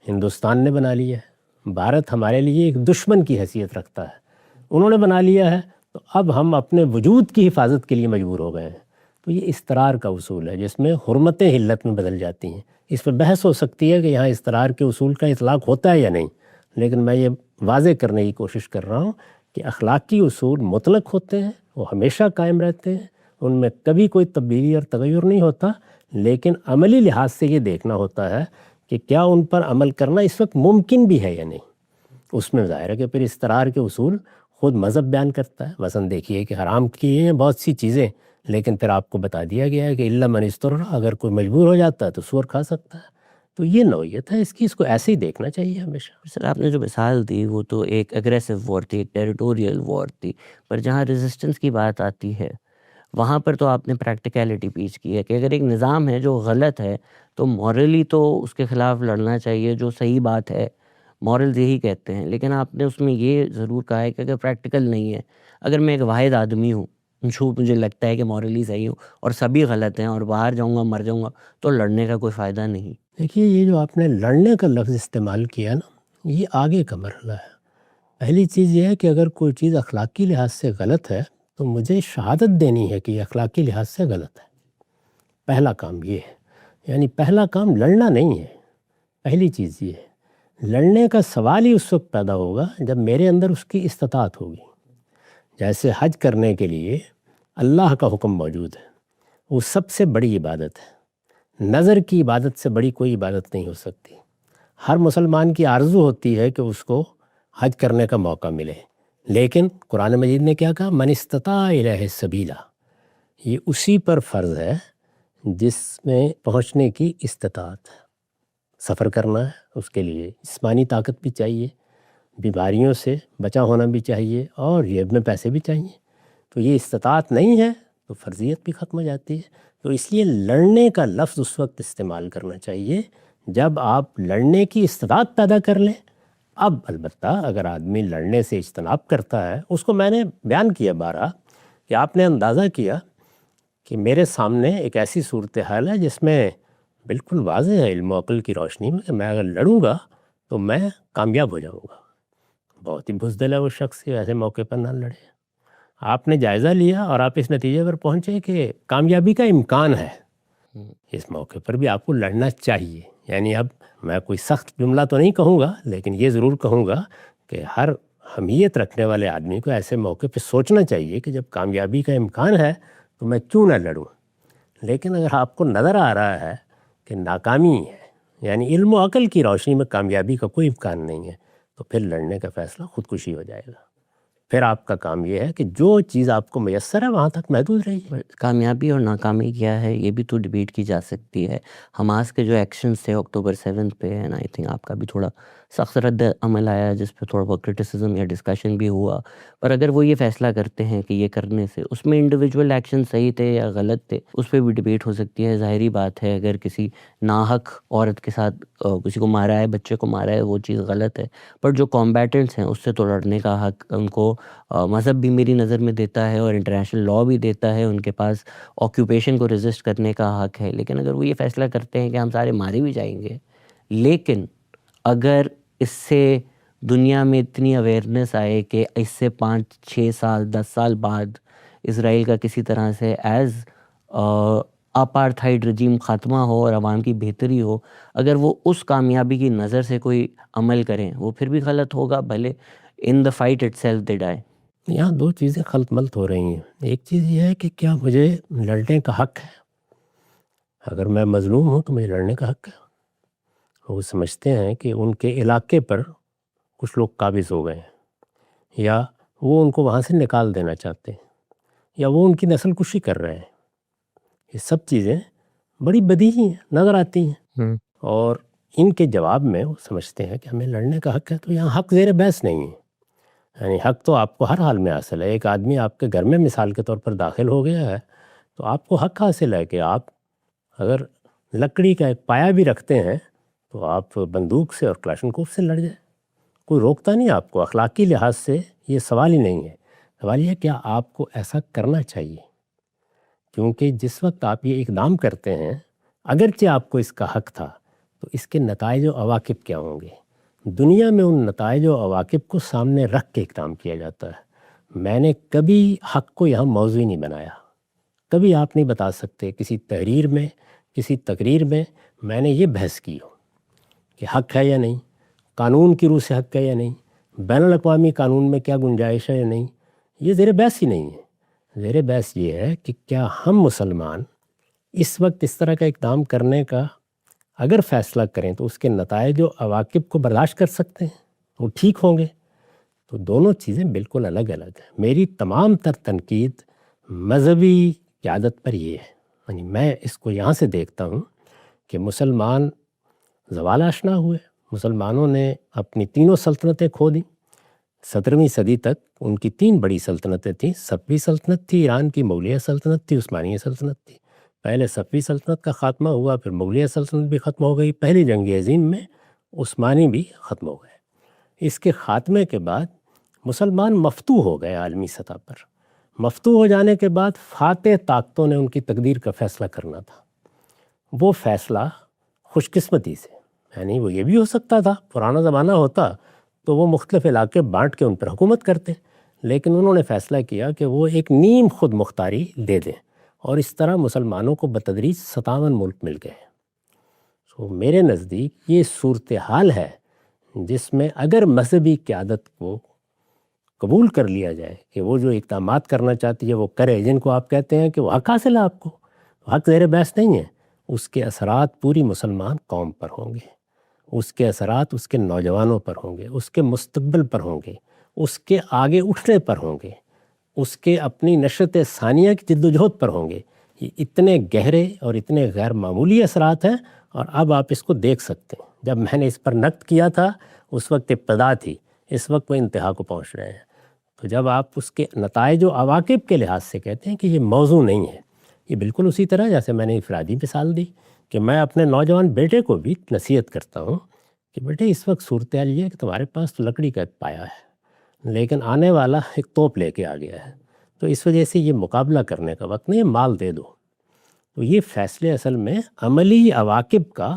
[SPEAKER 1] ہندوستان نے بنا لیا ہے. بھارت ہمارے لیے ایک دشمن کی حیثیت رکھتا ہے، انہوں نے بنا لیا ہے، تو اب ہم اپنے وجود کی حفاظت کے لیے مجبور ہو گئے ہیں. تو یہ اضطرار کا اصول ہے جس میں حرمتیں حلت میں بدل جاتی ہیں. اس پہ بحث ہو سکتی ہے کہ یہاں اضطرار کے اصول کا اطلاق ہوتا ہے یا نہیں، لیکن میں یہ واضح کرنے کی کوشش کر رہا ہوں کہ اخلاقی اصول مطلق ہوتے ہیں، وہ ہمیشہ قائم رہتے ہیں، ان میں کبھی کوئی تبدیلی اور تغیر نہیں ہوتا. لیکن عملی لحاظ سے یہ دیکھنا ہوتا ہے کہ کیا ان پر عمل کرنا اس وقت ممکن بھی ہے یا نہیں. اس میں ظاہر ہے کہ پھر اضطرار کے اصول خود مذہب بیان کرتا ہے. مثلا دیکھیے کہ حرام کی ہیں بہت سی چیزیں، لیکن پھر آپ کو بتا دیا گیا ہے کہ الا من اضطر، اگر کوئی مجبور ہو جاتا ہے تو سور کھا سکتا ہے. تو یہ نوعیت ہے اس کی، اس کو ایسے ہی دیکھنا چاہیے ہمیشہ.
[SPEAKER 2] سر آپ نے جو مثال دی وہ تو ایک اگریسو وار تھی، ایک ٹیریٹوریل وار تھی، پر جہاں ریزسٹنس کی بات آتی ہے وہاں پر تو آپ نے پریکٹیکلٹی پیش کی ہے کہ اگر ایک نظام ہے جو غلط ہے تو مورلی تو اس کے خلاف لڑنا چاہیے، جو صحیح بات ہے مورلز یہی کہتے ہیں. لیکن آپ نے اس میں یہ ضرور کہا ہے کہ اگر پریکٹیکل نہیں ہے، اگر میں ایک واحد آدمی ہوں جو مجھے لگتا ہے کہ مورلی صحیح ہوں اور سبھی غلط ہیں اور باہر جاؤں گا مر جاؤں گا، تو لڑنے کا کوئی فائدہ نہیں.
[SPEAKER 1] دیکھیے یہ جو آپ نے لڑنے کا لفظ استعمال کیا نا، یہ آگے کا مرحلہ ہے. پہلی چیز یہ ہے کہ اگر کوئی چیز اخلاقی لحاظ سے غلط ہے تو مجھے شہادت دینی ہے کہ یہ اخلاقی لحاظ سے غلط ہے. پہلا کام یہ ہے، یعنی پہلا کام لڑنا نہیں ہے. پہلی چیز یہ ہے. لڑنے کا سوال ہی اس وقت پیدا ہوگا جب میرے اندر اس کی استطاعت ہوگی. جیسے حج کرنے کے لیے اللہ کا حکم موجود ہے، وہ سب سے بڑی عبادت ہے. نظر کی عبادت سے بڑی کوئی عبادت نہیں ہو سکتی. ہر مسلمان کی آرزو ہوتی ہے کہ اس کو حج کرنے کا موقع ملے، لیکن قرآن مجید نے کیا کہا؟ من استطاع الیہ سبیلا. یہ اسی پر فرض ہے جس میں پہنچنے کی استطاعت ہے. سفر کرنا ہے، اس کے لیے جسمانی طاقت بھی چاہیے، بیماریوں سے بچا ہونا بھی چاہیے، اور جیب میں پیسے بھی چاہیے. تو یہ استطاعت نہیں ہے تو فرضیت بھی ختم ہو جاتی ہے. تو اس لیے لڑنے کا لفظ اس وقت استعمال کرنا چاہیے جب آپ لڑنے کی استطاعت پیدا کر لیں. اب البتہ اگر آدمی لڑنے سے اجتناب کرتا ہے، اس کو میں نے بیان کیا بارہا کہ آپ نے اندازہ کیا کہ میرے سامنے ایک ایسی صورتحال ہے جس میں بالکل واضح ہے علم و عقل کی روشنی میں کہ میں اگر لڑوں گا تو میں کامیاب ہو جاؤں گا. بہت ہی بزدل ہے وہ شخص کہ ایسے موقع پر نہ لڑے. آپ نے جائزہ لیا اور آپ اس نتیجے پر پہنچے کہ کامیابی کا امکان ہے. اس موقع پر بھی آپ کو لڑنا چاہیے. یعنی اب میں کوئی سخت جملہ تو نہیں کہوں گا، لیکن یہ ضرور کہوں گا کہ ہر حمیت رکھنے والے آدمی کو ایسے موقع پہ سوچنا چاہیے کہ جب کامیابی کا امکان ہے تو میں کیوں نہ لڑوں. لیکن اگر آپ کو نظر آ رہا ہے کہ ناکامی ہے، یعنی علم و عقل کی روشنی میں کامیابی کا کوئی امکان نہیں ہے، تو پھر لڑنے کا فیصلہ خودکشی ہو جائے گا. پھر آپ کا کام یہ ہے کہ جو چیز آپ کو میسر ہے وہاں تک محدود رہیے.
[SPEAKER 2] کامیابی اور ناکامی کیا ہے یہ بھی تو ڈیبیٹ کی جا سکتی ہے. حماس کے جو ایکشنز تھے اکتوبر 7 پہ، اینڈ آئی تھنک آپ کا بھی تھوڑا سخت رد عمل آیا جس پہ تھوڑا بہت کرٹیسزم یا ڈسکشن بھی ہوا. پر اگر وہ یہ فیصلہ کرتے ہیں کہ یہ کرنے سے اس میں انڈیویجول ایکشن صحیح تھے یا غلط تھے، اس پہ بھی ڈیبیٹ ہو سکتی ہے. ظاہری بات ہے اگر کسی ناحق عورت کے ساتھ کسی کو مارا ہے، بچے کو مارا ہے، وہ چیز غلط ہے. پر جو کمبیٹنٹس ہیں اس سے تو لڑنے کا حق ان کو مذہب بھی میری نظر میں دیتا ہے اور انٹرنیشنل لاء بھی دیتا ہے. ان کے پاس آکیوپیشن کو ریزسٹ کرنے کا حق ہے. لیکن اگر وہ یہ فیصلہ کرتے ہیں کہ ہم سارے مارے بھی جائیں گے، لیکن اگر اس سے دنیا میں اتنی اویئرنیس آئے کہ اس سے 5-6 سال 10 سال بعد اسرائیل کا کسی طرح سے ایز اپارتھائڈ رجیم خاتمہ ہو اور عوام کی بہتری ہو، اگر وہ اس کامیابی کی نظر سے کوئی عمل کریں، وہ پھر بھی غلط ہوگا، بھلے in the fight itself they die.
[SPEAKER 1] یہاں دو چیزیں خلط ملط ہو رہی ہیں. ایک چیز یہ ہے کہ کیا مجھے لڑنے کا حق ہے؟ اگر میں مظلوم ہوں تو مجھے لڑنے کا حق ہے. وہ سمجھتے ہیں کہ ان کے علاقے پر کچھ لوگ قابض ہو گئے ہیں، یا وہ ان کو وہاں سے نکال دینا چاہتے ہیں، یا وہ ان کی نسل کشی کر رہے ہیں. یہ سب چیزیں بڑی بدیہی ہیں، نظر آتی ہیں، اور ان کے جواب میں وہ سمجھتے ہیں کہ ہمیں لڑنے کا حق ہے. تو یہاں حق زیر بحث نہیں ہے. یعنی حق تو آپ کو ہر حال میں حاصل ہے. ایک آدمی آپ کے گھر میں مثال کے طور پر داخل ہو گیا ہے تو آپ کو حق حاصل ہے کہ آپ اگر لکڑی کا ایک پایا بھی رکھتے ہیں تو آپ بندوق سے اور کلاشنکوف سے لڑ جائیں. کوئی روکتا نہیں آپ کو. اخلاقی لحاظ سے یہ سوال ہی نہیں ہے. سوال یہ ہے کیا آپ کو ایسا کرنا چاہیے، کیونکہ جس وقت آپ یہ اقدام کرتے ہیں، اگرچہ آپ کو اس کا حق تھا، تو اس کے نتائج و عواقب کیا ہوں گے. دنیا میں ان نتائج و عواقب کو سامنے رکھ کے اقدام کیا جاتا ہے. میں نے کبھی حق کو یہاں موضوع نہیں بنایا. کبھی آپ نہیں بتا سکتے کسی تحریر میں، کسی تقریر میں میں نے یہ بحث کی ہو کہ حق ہے یا نہیں، قانون کی روح سے حق ہے یا نہیں، بین الاقوامی قانون میں کیا گنجائش ہے یا نہیں. یہ زیر بحث ہی نہیں ہے. زیر بحث یہ ہے کہ کیا ہم مسلمان اس وقت اس طرح کا اقدام کرنے کا اگر فیصلہ کریں تو اس کے نتائج و عواقب کو برداشت کر سکتے ہیں، وہ ٹھیک ہوں گے. تو دونوں چیزیں بالکل الگ الگ ہیں. میری تمام تر تنقید مذہبی قیادت پر یہ ہے. یعنی میں اس کو یہاں سے دیکھتا ہوں کہ مسلمان زوال آشنا ہوئے. مسلمانوں نے اپنی تینوں سلطنتیں کھو دیں. 17ویں صدی تک ان کی 3 بڑی سلطنتیں تھیں. صفوی سلطنت تھی ایران کی، مغلیہ سلطنت تھی، عثمانیہ سلطنت تھی. پہلے صفوی سلطنت کا خاتمہ ہوا، پھر مغلیہ سلطنت بھی ختم ہو گئی. پہلی جنگ عظیم میں عثمانی بھی ختم ہو گئے. اس کے خاتمے کے بعد مسلمان مفتوح ہو گئے عالمی سطح پر. مفتوح ہو جانے کے بعد فاتح طاقتوں نے ان کی تقدیر کا فیصلہ کرنا تھا. وہ فیصلہ خوش قسمتی سے، یعنی وہ یہ بھی ہو سکتا تھا پرانا زمانہ ہوتا تو وہ مختلف علاقے بانٹ کے ان پر حکومت کرتے، لیکن انہوں نے فیصلہ کیا کہ وہ ایک نیم خود مختاری دے دیں، اور اس طرح مسلمانوں کو بتدریج 57 ملک مل گئے. میرے نزدیک یہ صورتحال ہے جس میں اگر مذہبی قیادت کو قبول کر لیا جائے کہ وہ جو اقدامات کرنا چاہتی ہے وہ کرے، جن کو آپ کہتے ہیں کہ وہ حق حاصل ہے آپ کو، حق زیر بحث نہیں ہے، اس کے اثرات پوری مسلمان قوم پر ہوں گے، اس کے اثرات اس کے نوجوانوں پر ہوں گے، اس کے مستقبل پر ہوں گے، اس کے آگے اٹھنے پر ہوں گے، اس کے اپنی نشرت ثانیہ کی جد و جہد پر ہوں گے۔ یہ اتنے گہرے اور اتنے غیر معمولی اثرات ہیں، اور اب آپ اس کو دیکھ سکتے ہیں۔ جب میں نے اس پر نقد کیا تھا اس وقت ابتدا تھی، اس وقت وہ انتہا کو پہنچ رہے ہیں۔ تو جب آپ اس کے نتائج و عواقب کے لحاظ سے کہتے ہیں کہ یہ موضوع نہیں ہے، یہ بالکل اسی طرح جیسے میں نے انفرادی مثال دی کہ میں اپنے نوجوان بیٹے کو بھی نصیحت کرتا ہوں کہ بیٹے اس وقت صورتحال یہ ہے کہ تمہارے پاس تو لکڑی کا ایک پایا ہے، لیکن آنے والا ایک توپ لے کے آ گیا ہے، تو اس وجہ سے یہ مقابلہ کرنے کا وقت نہیں، مال دے دو۔ تو یہ فیصلے اصل میں عملی عواقب کا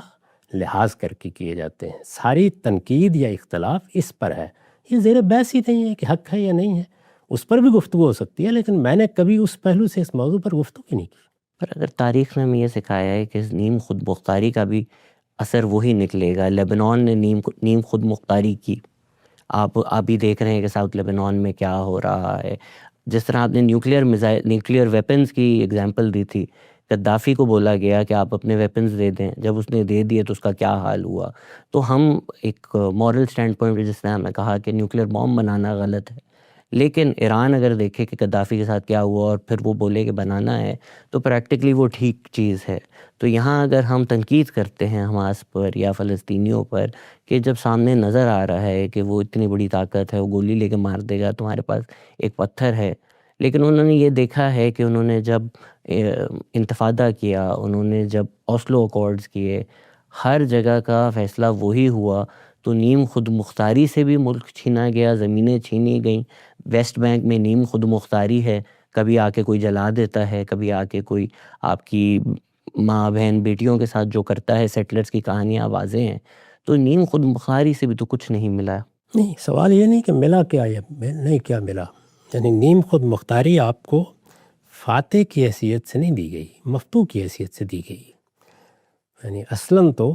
[SPEAKER 1] لحاظ کر کے کیے جاتے ہیں۔ ساری تنقید یا اختلاف اس پر ہے، یہ زیر بحث ہی نہیں ہے کہ حق ہے یا نہیں ہے، اس پر بھی گفتگو ہو سکتی ہے، لیکن میں نے کبھی اس پہلو سے اس موضوع پر گفتگو ہی نہیں کی۔
[SPEAKER 2] پر اگر تاریخ نے ہمیں یہ سکھایا ہے کہ نیم خود مختاری کا بھی اثر وہی نکلے گا، لیبنان نے نیم خود مختاری کی، آپ بھی دیکھ رہے ہیں کہ ساؤتھ لیبنان میں کیا ہو رہا ہے۔ جس طرح آپ نے نیوکلیئر ویپنز کی اگزامپل دی تھی، غدافی کو بولا گیا کہ آپ اپنے ویپنز دے دیں، جب اس نے دے دیے تو اس کا کیا حال ہوا۔ تو ہم ایک مورل سٹینڈ پوائنٹ جس طرح ہمیں کہا کہ نیوکلیئر بام بنانا غلط ہے، لیکن ایران اگر دیکھے کہ غدافی کے ساتھ کیا ہوا اور پھر وہ بولے کہ بنانا ہے، تو پریکٹیکلی وہ ٹھیک چیز ہے۔ تو یہاں اگر ہم تنقید کرتے ہیں حماس پر یا فلسطینیوں پر کہ جب سامنے نظر آ رہا ہے کہ وہ اتنی بڑی طاقت ہے، وہ گولی لے کے مار دے گا، تمہارے پاس ایک پتھر ہے، لیکن انہوں نے یہ دیکھا ہے کہ انہوں نے جب انتفاضہ کیا، انہوں نے جب اوسلو اکارڈز کیے، ہر جگہ کا فیصلہ وہی ہوا، تو نیم خود مختاری سے بھی ملک چھینا گیا، زمینیں چھینی گئیں۔ ویسٹ بینک میں نیم خود مختاری ہے، کبھی آ کے کوئی جلا دیتا ہے، کبھی آ کے کوئی آپ کی ماں بہن بیٹیوں کے ساتھ جو کرتا ہے، سیٹلرز کی کہانیاں واضح ہیں۔ تو نیم خود مختاری سے بھی تو کچھ نہیں ملا۔
[SPEAKER 1] نہیں، سوال یہ نہیں کہ ملا کیا یا نہیں کیا ملا، یعنی نیم خود مختاری آپ کو فاتح کی حیثیت سے نہیں دی گئی، مفتوح کی حیثیت سے دی گئی۔ یعنی اصلاً تو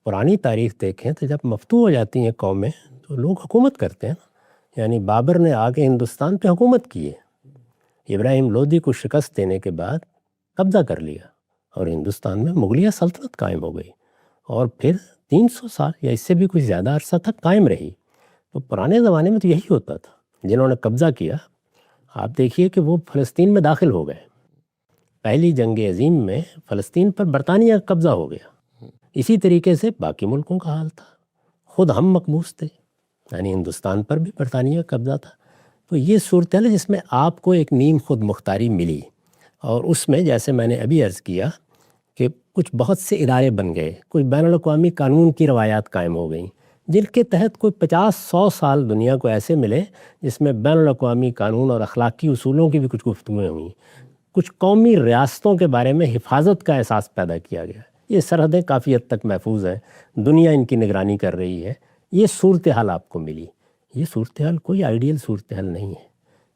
[SPEAKER 1] پرانی تاریخ دیکھیں تو جب مفتوح ہو جاتی ہیں قومیں تو لوگ حکومت کرتے ہیں نا، یعنی بابر نے آ کے ہندوستان پہ حکومت کی ہے، ابراہیم لودھی کو شکست دینے کے بعد قبضہ کر لیا اور ہندوستان میں مغلیہ سلطنت قائم ہو گئی، اور پھر 300 سال یا اس سے بھی کچھ زیادہ عرصہ تک قائم رہی۔ تو پرانے زمانے میں تو یہی ہوتا تھا، جنہوں نے قبضہ کیا آپ دیکھیے کہ وہ فلسطین میں داخل ہو گئے۔ پہلی جنگ عظیم میں فلسطین پر برطانیہ کا قبضہ ہو گیا، اسی طریقے سے باقی ملکوں کا حال تھا، خود ہم مقبوض تھے، یعنی ہندوستان پر بھی برطانیہ کا قبضہ تھا۔ تو یہ صورتحال ہے جس میں آپ کو ایک نیم خود مختاری ملی، اور اس میں جیسے میں نے ابھی عرض کیا کہ کچھ بہت سے ادارے بن گئے، کچھ بین الاقوامی قانون کی روایات قائم ہو گئیں، جن کے تحت کوئی 50-100 سال دنیا کو ایسے ملے جس میں بین الاقوامی قانون اور اخلاقی اصولوں کی بھی کچھ گفتگویں ہوئیں، کچھ قومی ریاستوں کے بارے میں حفاظت کا احساس پیدا کیا گیا۔ یہ سرحدیں کافی حد تک محفوظ ہیں، دنیا ان کی نگرانی کر رہی ہے، یہ صورتحال آپ کو ملی۔ یہ صورتحال کوئی آئیڈیل صورتحال نہیں ہے،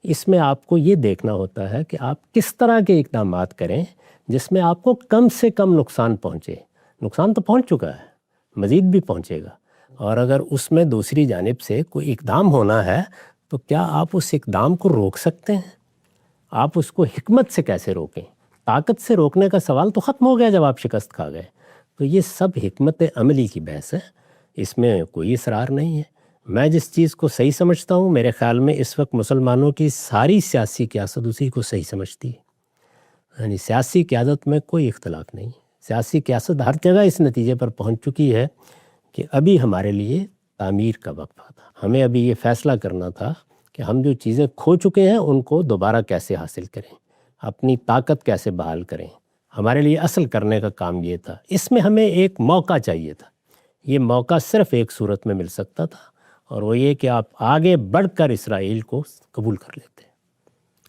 [SPEAKER 1] اس میں آپ کو یہ دیکھنا ہوتا ہے کہ آپ کس طرح کے اقدامات کریں جس میں آپ کو کم سے کم نقصان پہنچے۔ نقصان تو پہنچ چکا ہے، مزید بھی پہنچے گا، اور اگر اس میں دوسری جانب سے کوئی اقدام ہونا ہے تو کیا آپ اس اقدام کو روک سکتے ہیں؟ آپ اس کو حکمت سے کیسے روکیں؟ طاقت سے روکنے کا سوال تو ختم ہو گیا جب آپ شکست کھا گئے۔ تو یہ سب حکمت عملی کی بحث ہے، اس میں کوئی اصرار نہیں ہے۔ میں جس چیز کو صحیح سمجھتا ہوں، میرے خیال میں اس وقت مسلمانوں کی ساری سیاسی قیادت اسی کو صحیح سمجھتی ہے، یعنی سیاسی قیادت میں کوئی اختلاف نہیں۔ سیاسی قیادت ہر جگہ اس نتیجے پر پہنچ چکی ہے کہ ابھی ہمارے لیے تعمیر کا وقفہ تھا، ہمیں ابھی یہ فیصلہ کرنا تھا کہ ہم جو چیزیں کھو چکے ہیں ان کو دوبارہ کیسے حاصل کریں، اپنی طاقت کیسے بحال کریں۔ ہمارے لیے اصل کرنے کا کام یہ تھا، اس میں ہمیں ایک موقع چاہیے تھا۔ یہ موقع صرف ایک صورت میں مل سکتا تھا، اور وہ یہ کہ آپ آگے بڑھ کر اسرائیل کو قبول کر لیتے،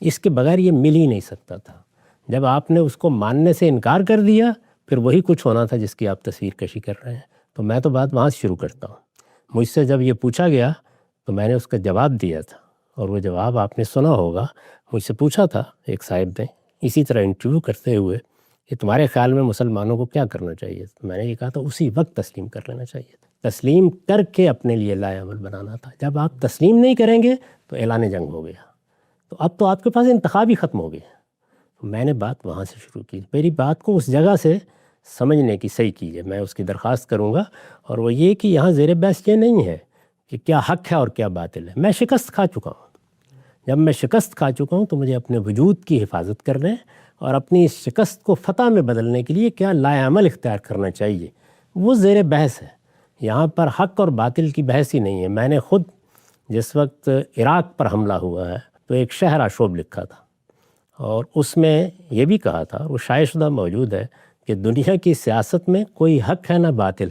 [SPEAKER 1] اس کے بغیر یہ مل ہی نہیں سکتا تھا۔ جب آپ نے اس کو ماننے سے انکار کر دیا، پھر وہی کچھ ہونا تھا جس کی آپ تصویر کشی کر رہے ہیں۔ تو میں تو بات وہاں سے شروع کرتا ہوں۔ مجھ سے جب یہ پوچھا گیا تو میں نے اس کا جواب دیا تھا، اور وہ جواب آپ نے سنا ہوگا۔ مجھ سے پوچھا تھا ایک صاحب نے اسی طرح انٹرویو کرتے ہوئے کہ تمہارے خیال میں مسلمانوں کو کیا کرنا چاہیے، تو میں نے یہ کہا تھا اسی وقت تسلیم کر لینا چاہیے تھا۔ تسلیم کر کے اپنے لیے لائے عمل بنانا تھا. جب آپ تسلیم نہیں کریں گے تو اعلان جنگ ہو گیا. تو اب تو آپ کے پاس انتخاب ہی ختم ہو گئے. میں نے بات وہاں سے شروع کی. میری بات کو اس جگہ سے سمجھنے کی صحیح کیجیے. میں اس کی درخواست کروں گا، اور وہ یہ کہ یہاں زیر بحث یہ نہیں ہے کہ کیا حق ہے اور کیا باطل ہے. میں شکست کھا چکا ہوں. جب میں شکست کھا چکا ہوں تو مجھے اپنے وجود کی حفاظت کرنے اور اپنی اس شکست کو فتح میں بدلنے کے لیے کیا لائے عمل اختیار کرنا چاہیے، وہ زیر بحث ہے. یہاں پر حق اور باطل کی بحث ہی نہیں ہے. میں نے خود جس وقت عراق پر حملہ ہوا ہے تو ایک شہر آشوب لکھا تھا، اور اس میں یہ بھی کہا تھا، وہ شائع شدہ موجود ہے، کہ دنیا کی سیاست میں کوئی حق ہے نہ باطل،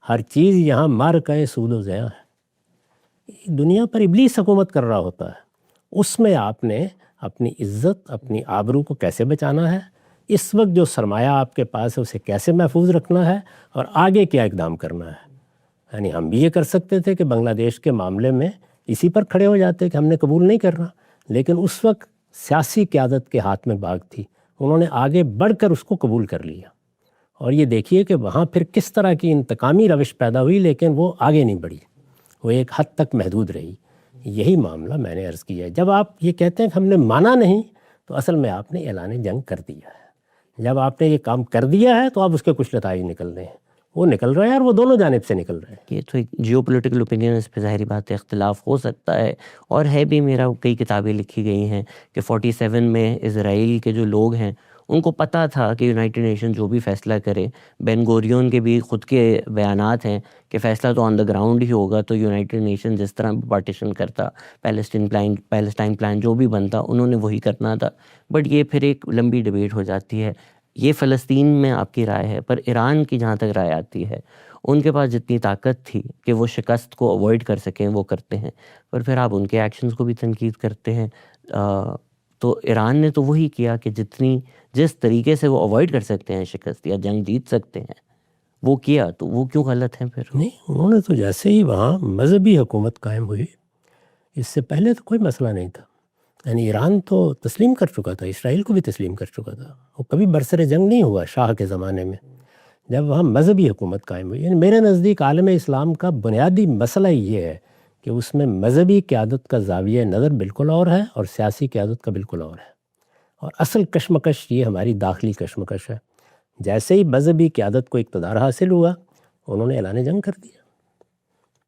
[SPEAKER 1] ہر چیز یہاں مارکہ سود و زیاں ہے. دنیا پر ابلیس حکومت کر رہا ہوتا ہے. اس میں آپ نے اپنی عزت، اپنی آبرو کو کیسے بچانا ہے، اس وقت جو سرمایہ آپ کے پاس ہے اسے کیسے محفوظ رکھنا ہے، اور آگے کیا اقدام کرنا ہے. یعنی ہم بھی یہ کر سکتے تھے کہ بنگلہ دیش کے معاملے میں اسی پر کھڑے ہو جاتے کہ ہم نے قبول نہیں کرنا، لیکن اس وقت سیاسی قیادت کے ہاتھ میں باغ تھی. انہوں نے آگے بڑھ کر اس کو قبول کر لیا، اور یہ دیکھیے کہ وہاں پھر کس طرح کی انتقامی روش پیدا ہوئی، لیکن وہ آگے نہیں بڑھی، وہ ایک حد تک محدود رہی. یہی معاملہ میں نے عرض کیا ہے. جب آپ یہ کہتے ہیں کہ ہم نے مانا نہیں، تو اصل میں آپ نے اعلان جنگ کر دیا ہے. جب آپ نے یہ کام کر دیا ہے تو اب اس کے کچھ نتائج نکل رہے ہیں، وہ نکل رہے ہیں، اور وہ دونوں جانب سے نکل رہے ہیں.
[SPEAKER 2] یہ تو ایک جیو پولیٹیکل اوپینین، اس پہ ظاہری بات ہے اختلاف ہو سکتا ہے، اور ہے بھی. میرا کئی کتابیں لکھی گئی ہیں کہ 47 میں اسرائیل کے جو لوگ ہیں ان کو پتہ تھا کہ یونائٹڈ نیشن جو بھی فیصلہ کرے، بین گوریون کے بھی خود کے بیانات ہیں کہ فیصلہ تو آن دا گراؤنڈ ہی ہوگا. تو یونائٹڈ نیشن جس طرح پارٹیشن کرتا، پیلسٹائن پلان جو بھی بنتا، انہوں نے وہی کرنا تھا. بٹ یہ پھر ایک لمبی ڈبیٹ ہو جاتی ہے. یہ فلسطین میں آپ کی رائے ہے، پر ایران کی جہاں تک رائے آتی ہے، ان کے پاس جتنی طاقت تھی کہ وہ شکست کو اوائڈ کر سکیں وہ کرتے ہیں، پر پھر آپ ان کے ایکشنز کو بھی تنقید کرتے ہیں. تو ایران نے تو وہی کیا کہ جس طریقے سے وہ اوائڈ کر سکتے ہیں شکست یا جنگ جیت سکتے ہیں وہ کیا. تو وہ کیوں غلط ہیں پھر؟
[SPEAKER 1] نہیں، انہوں نے تو جیسے ہی وہاں مذہبی حکومت قائم ہوئی، اس سے پہلے تو کوئی مسئلہ نہیں تھا. یعنی ایران تو تسلیم کر چکا تھا، اسرائیل کو بھی تسلیم کر چکا تھا. وہ کبھی برسر جنگ نہیں ہوا شاہ کے زمانے میں. جب وہاں مذہبی حکومت قائم ہوئی، یعنی میرے نزدیک عالم اسلام کا بنیادی مسئلہ یہ ہے کہ اس میں مذہبی قیادت کا زاویہ نظر بالکل اور ہے اور سیاسی قیادت کا بالکل اور ہے. اور اصل کشمکش یہ ہماری داخلی کشمکش ہے. جیسے ہی مذہبی قیادت کو اقتدار حاصل ہوا، انہوں نے اعلان جنگ کر دیا.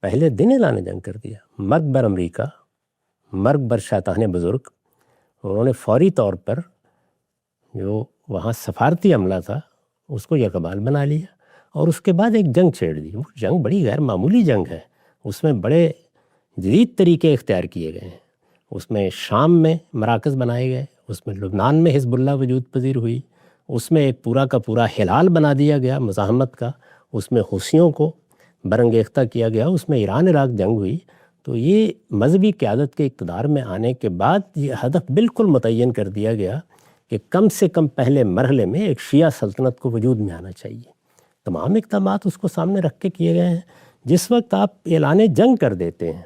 [SPEAKER 1] پہلے دن اعلان جنگ کر دیا. مرگ بر امریکہ، مرگ بر شیطان بزرگ. انہوں نے فوری طور پر جو وہاں سفارتی عملہ تھا اس کو یکبال بنا لیا، اور اس کے بعد ایک جنگ چھیڑ دی. وہ جنگ بڑی غیر معمولی جنگ ہے. اس میں بڑے جدید طریقے اختیار کیے گئے ہیں. اس میں شام میں مراکز بنائے گئے، اس میں لبنان میں حزب اللہ وجود پذیر ہوئی، اس میں ایک پورا کا پورا ہلال بنا دیا گیا مزاحمت کا، اس میں حوثیوں کو برانگیختہ کیا گیا، اس میں ایران عراق جنگ ہوئی. تو یہ مذہبی قیادت کے اقتدار میں آنے کے بعد یہ ہدف بالکل متعین کر دیا گیا کہ کم سے کم پہلے مرحلے میں ایک شیعہ سلطنت کو وجود میں آنا چاہیے. تمام اقدامات اس کو سامنے رکھ کے کیے گئے ہیں. جس وقت آپ اعلان جنگ کر دیتے ہیں